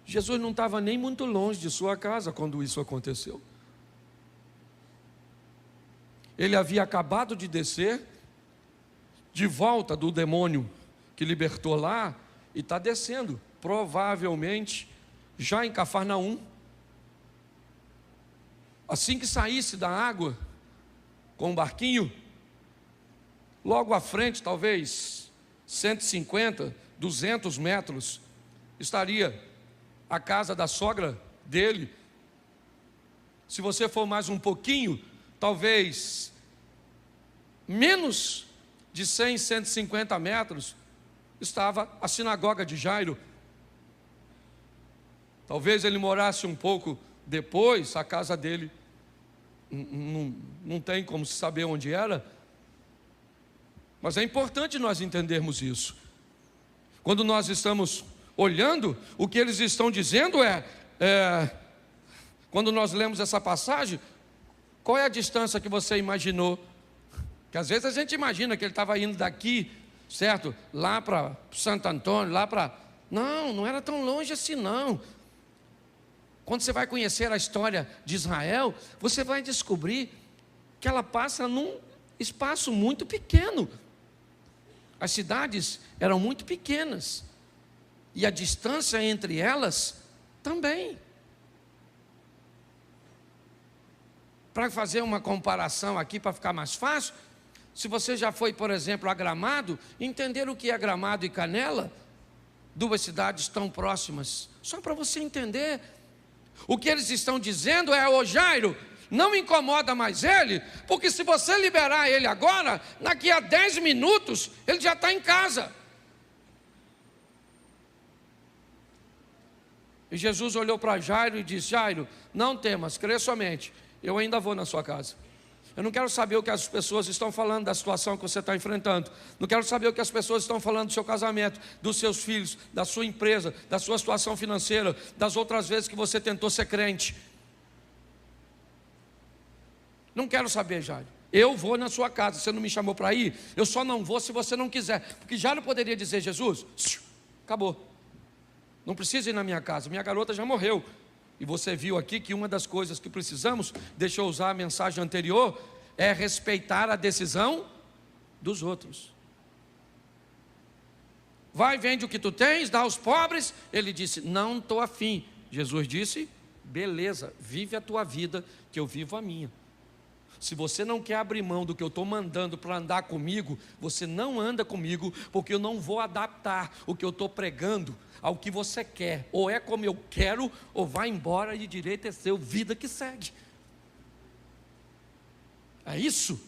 Jesus não estava nem muito longe de sua casa quando isso aconteceu. Ele havia acabado de descer de volta do demônio que libertou lá, e está descendo, provavelmente já em Cafarnaum. Assim que saísse da água com um barquinho, logo à frente, talvez 150, 200 metros, estaria a casa da sogra dele. Se você for mais um pouquinho, talvez menos de 100, 150 metros, estava a sinagoga de Jairo. Talvez ele morasse um pouco depois, a casa dele não tem como saber onde era, mas é importante nós entendermos isso. Quando nós estamos olhando, o que eles estão dizendo quando nós lemos essa passagem, qual é a distância que você imaginou? Que às vezes a gente imagina que ele estava indo daqui, certo? Lá para Santo Antônio, lá para... Não era tão longe assim não. Quando você vai conhecer a história de Israel, você vai descobrir que ela passa num espaço muito pequeno. As cidades eram muito pequenas, e a distância entre elas também. Para fazer uma comparação aqui, para ficar mais fácil, se você já foi, por exemplo, a Gramado, entender o que é Gramado e Canela, duas cidades tão próximas. Só para você entender. O que eles estão dizendo é: ô Jairo, não incomoda mais ele, porque se você liberar ele agora, daqui a 10 minutos, ele já está em casa. E Jesus olhou para Jairo e disse: Jairo, não temas, crê somente, eu ainda vou na sua casa. Eu não quero saber o que as pessoas estão falando da situação que você está enfrentando. Não quero saber o que as pessoas estão falando do seu casamento, dos seus filhos, da sua empresa, da sua situação financeira, das outras vezes que você tentou ser crente. Não quero saber, Jairo. Eu vou na sua casa. Você não me chamou para ir? Eu só não vou se você não quiser. Porque Jairo poderia dizer: Jesus, acabou. Não precisa ir na minha casa, minha garota já morreu. E você viu aqui que uma das coisas que precisamos, deixa eu usar a mensagem anterior, é respeitar a decisão dos outros. Vai, vende o que tu tens, dá aos pobres. Ele disse: não estou afim. Jesus disse: beleza, vive a tua vida, que eu vivo a minha. Se você não quer abrir mão do que eu estou mandando para andar comigo, você não anda comigo, porque eu não vou adaptar o que eu estou pregando ao que você quer. Ou é como eu quero, ou vai embora e direito é seu, vida que segue. É isso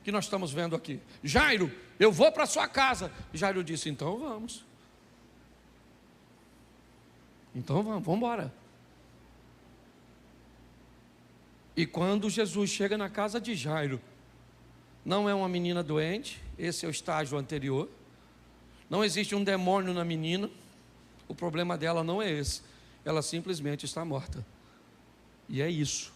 que nós estamos vendo aqui. Jairo, eu vou para sua casa. Jairo disse: então vamos. Então vamos embora. E quando Jesus chega na casa de Jairo, não é uma menina doente, esse é o estágio anterior. Não existe um demônio na menina. O problema dela não é esse. Ela simplesmente está morta. E é isso.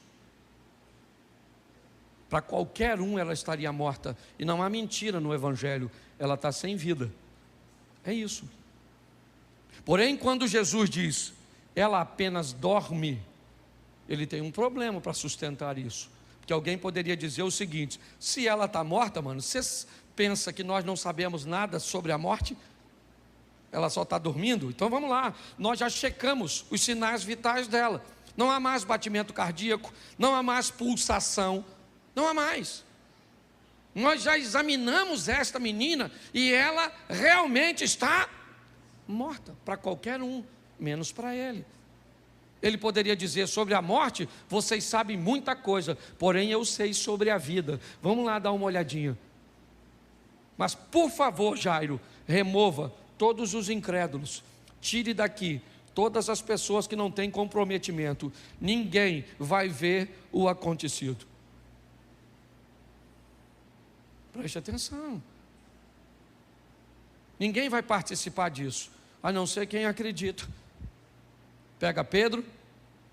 Para qualquer um ela estaria morta. E não há mentira no Evangelho. Ela está sem vida. É isso. Porém, quando Jesus diz: ela apenas dorme, ele tem um problema para sustentar isso. Porque alguém poderia dizer o seguinte: se ela está morta, mano, você pensa que nós não sabemos nada sobre a morte? Ela só está dormindo? Então vamos lá, nós já checamos os sinais vitais dela. Não há mais batimento cardíaco, não há mais pulsação, não há mais. Nós já examinamos esta menina e ela realmente está morta. Para qualquer um, menos para ele. Ele poderia dizer: sobre a morte, vocês sabem muita coisa, porém eu sei sobre a vida. Vamos lá dar uma olhadinha. Mas por favor, Jairo, remova todos os incrédulos, tire daqui todas as pessoas que não têm comprometimento. Ninguém vai ver o acontecido. Preste atenção. Ninguém vai participar disso, a não ser quem acredita. Pega Pedro,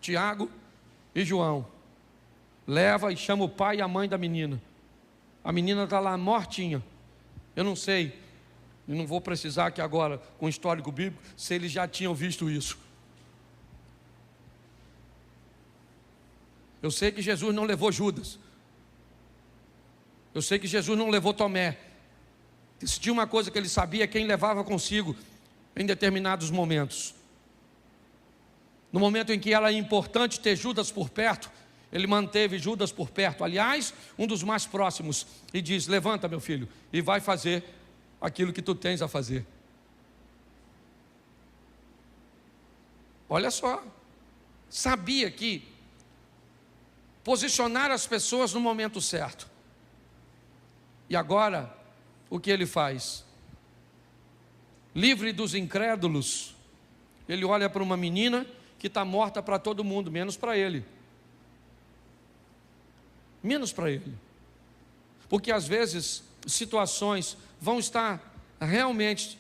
Tiago e João, leva e chama o pai e a mãe da menina. A menina está lá mortinha. Eu não sei, e não vou precisar aqui agora, com o histórico bíblico, se eles já tinham visto isso. Eu sei que Jesus não levou Judas. Eu sei que Jesus não levou Tomé. Se tinha uma coisa que ele sabia, quem levava consigo em determinados momentos. No momento em que era importante ter Judas por perto, ele manteve Judas por perto. Aliás, um dos mais próximos. E diz: levanta, meu filho, e vai fazer aquilo que tu tens a fazer. Olha só, sabia que posicionar as pessoas no momento certo. E agora, o que ele faz? Livre dos incrédulos, ele olha para uma menina que está morta para todo mundo, menos para ele. Menos para ele. Porque às vezes situações vão estar realmente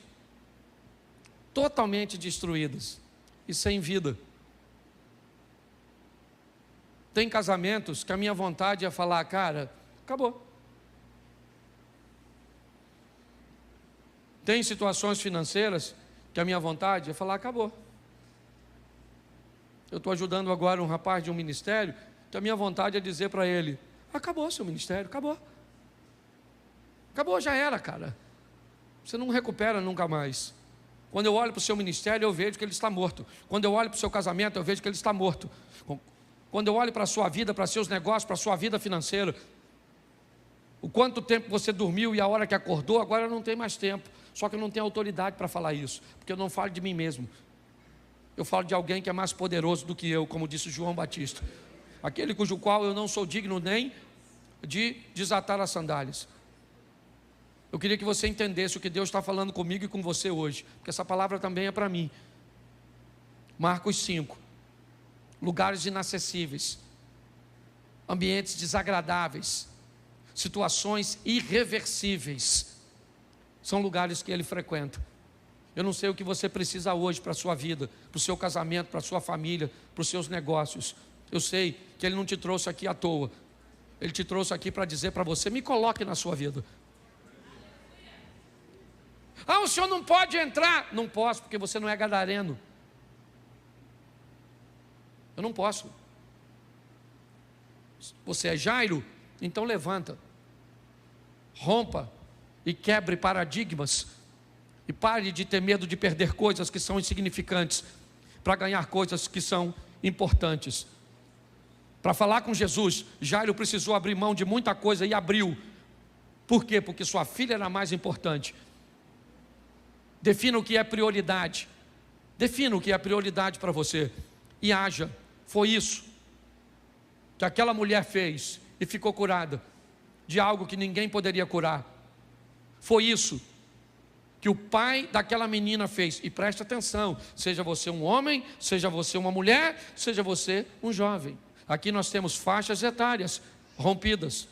totalmente destruídas e sem vida. Tem casamentos que a minha vontade é falar: cara, acabou. Tem situações financeiras que a minha vontade é falar: acabou. Eu estou ajudando agora um rapaz de um ministério, que a minha vontade é dizer para ele: acabou seu ministério, acabou. Acabou, já era, cara. Você não recupera nunca mais. Quando eu olho para o seu ministério, eu vejo que ele está morto. Quando eu olho para o seu casamento, eu vejo que ele está morto. Quando eu olho para a sua vida, para seus negócios, para a sua vida financeira, o quanto tempo você dormiu e a hora que acordou, agora não tem mais tempo. Só que eu não tenho autoridade para falar isso, porque eu não falo de mim mesmo. Eu falo de alguém que é mais poderoso do que eu, como disse João Batista. Aquele cujo qual eu não sou digno nem de desatar as sandálias. Eu queria que você entendesse o que Deus está falando comigo e com você hoje, porque essa palavra também é para mim. Marcos 5. Lugares inacessíveis, ambientes desagradáveis, situações irreversíveis, são lugares que ele frequenta. Eu não sei o que você precisa hoje para a sua vida, para o seu casamento, para a sua família, para os seus negócios. Eu sei que ele não te trouxe aqui à toa. Ele te trouxe aqui para dizer para você: me coloque na sua vida. Ah, o senhor não pode entrar. Não posso, porque você não é gadareno. Eu não posso. Você é Jairo? Então levanta, rompa e quebre paradigmas. E pare de ter medo de perder coisas que são insignificantes, para ganhar coisas que são importantes. Para falar com Jesus, Jairo precisou abrir mão de muita coisa e abriu. Por quê? Porque sua filha era mais importante. Defina o que é prioridade. Defina o que é prioridade para você e haja. Foi isso que aquela mulher fez e ficou curada de algo que ninguém poderia curar. Foi isso que o pai daquela menina fez. E preste atenção, seja você um homem, seja você uma mulher, seja você um jovem. Aqui nós temos faixas etárias rompidas.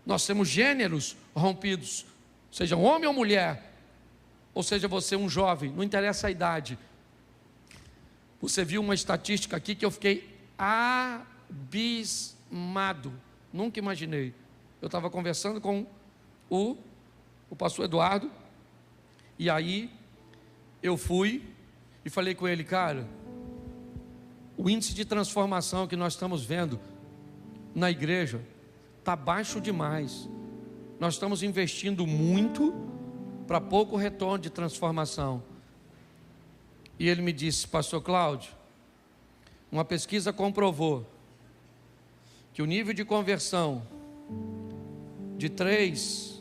Nós temos gêneros rompidos. Seja um homem ou mulher, ou seja você um jovem, não interessa a idade. Você viu uma estatística aqui que eu fiquei abismado. Nunca imaginei. Eu estava conversando com o pastor Eduardo, e aí eu fui e falei com ele: cara, o índice de transformação que nós estamos vendo na igreja está baixo demais. Nós estamos investindo muito para pouco retorno de transformação. E ele me disse: pastor Cláudio, uma pesquisa comprovou que o nível de conversão de 3,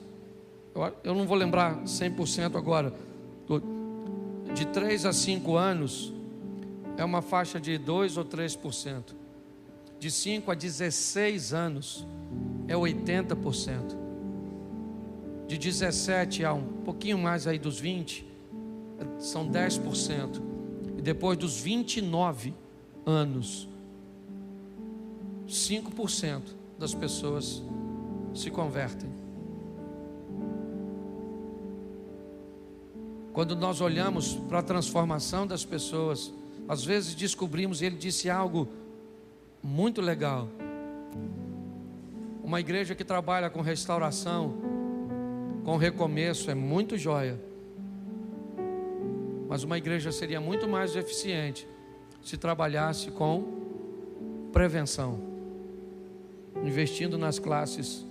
eu não vou lembrar 100% agora, de 3 a 5 anos, é uma faixa de 2 ou 3%. De 5 a 16 anos, é 80%. De 17 a um pouquinho mais aí dos 20, são 10%. E depois dos 29 anos, 5% das pessoas se convertem. Quando nós olhamos para a transformação das pessoas, às vezes descobrimos, e ele disse algo muito legal: uma igreja que trabalha com restauração, com recomeço, é muito joia. Mas uma igreja seria muito mais eficiente se trabalhasse com prevenção, investindo nas classes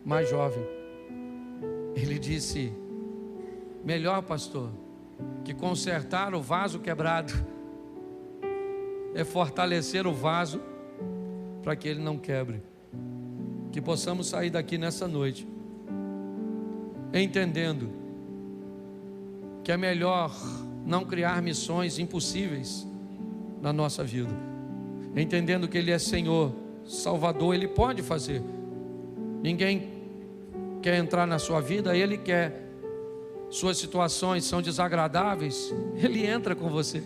mais jovens. Ele disse: melhor, pastor, que consertar o vaso quebrado é fortalecer o vaso para que ele não quebre. Que possamos sair daqui nessa noite entendendo que é melhor não criar missões impossíveis na nossa vida, entendendo que Ele é Senhor, Salvador, Ele pode fazer. Ninguém quer entrar na sua vida, Ele quer. Suas situações são desagradáveis, Ele entra com você.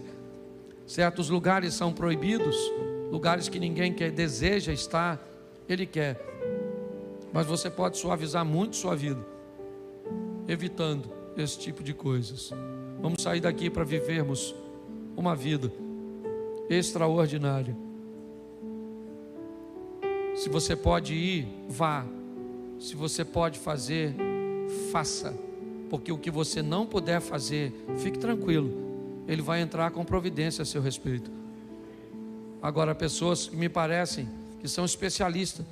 Certos lugares são proibidos, lugares que ninguém quer, deseja estar, Ele quer. Mas você pode suavizar muito sua vida, evitando esse tipo de coisas. Vamos sair daqui para vivermos uma vida extraordinária. Se você pode ir, vá. Se você pode fazer, faça. Porque o que você não puder fazer, fique tranquilo, Ele vai entrar com providência a seu respeito. Agora, pessoas que me parecem que são especialistas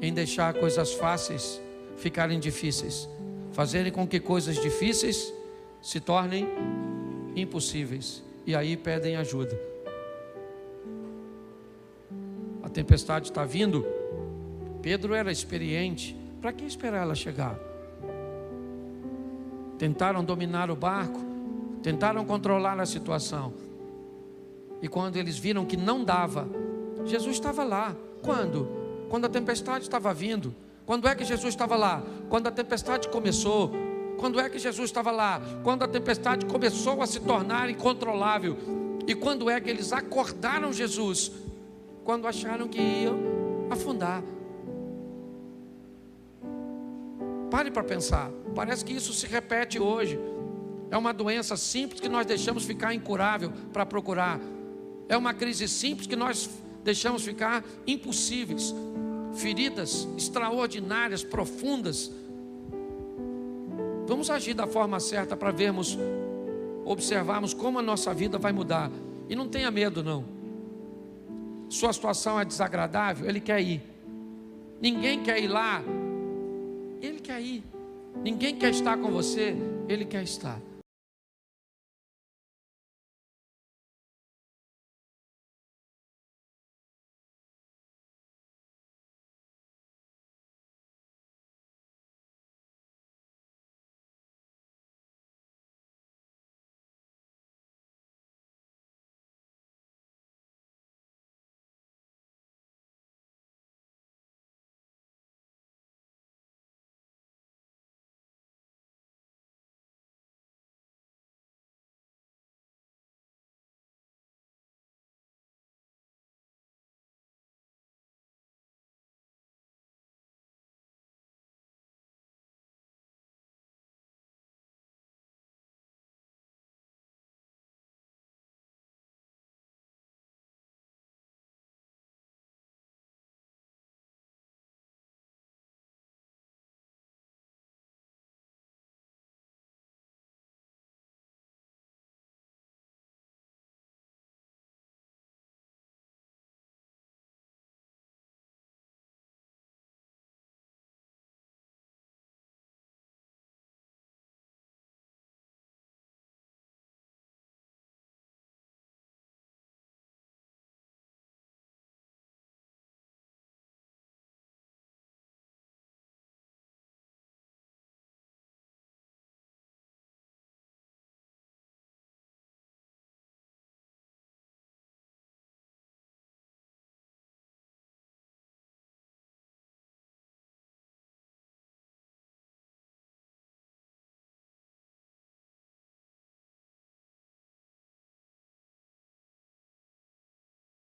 em deixar coisas fáceis ficarem difíceis, fazerem com que coisas difíceis se tornem impossíveis, e aí pedem ajuda. A tempestade está vindo. Pedro era experiente. Para que esperar ela chegar? tentaram dominar o barco, tentaram controlar a situação. E quando eles viram que não dava, Jesus estava lá. Quando? Quando a tempestade estava vindo. Quando é que Jesus estava lá? Quando a tempestade começou. Quando é que Jesus estava lá? Quando a tempestade começou a se tornar incontrolável. E quando é que eles acordaram Jesus? Quando acharam que iam afundar. Pare para pensar. Parece que isso se repete hoje. É uma doença simples que nós deixamos ficar incurável para procurar. É uma crise simples que nós deixamos ficar impossíveis. Feridas extraordinárias, profundas. Vamos agir da forma certa para vermos, observarmos como a nossa vida vai mudar. E não tenha medo não. Sua situação é desagradável, Ele quer ir. Ninguém quer ir lá, Ele quer ir. Ninguém quer estar com você, Ele quer estar.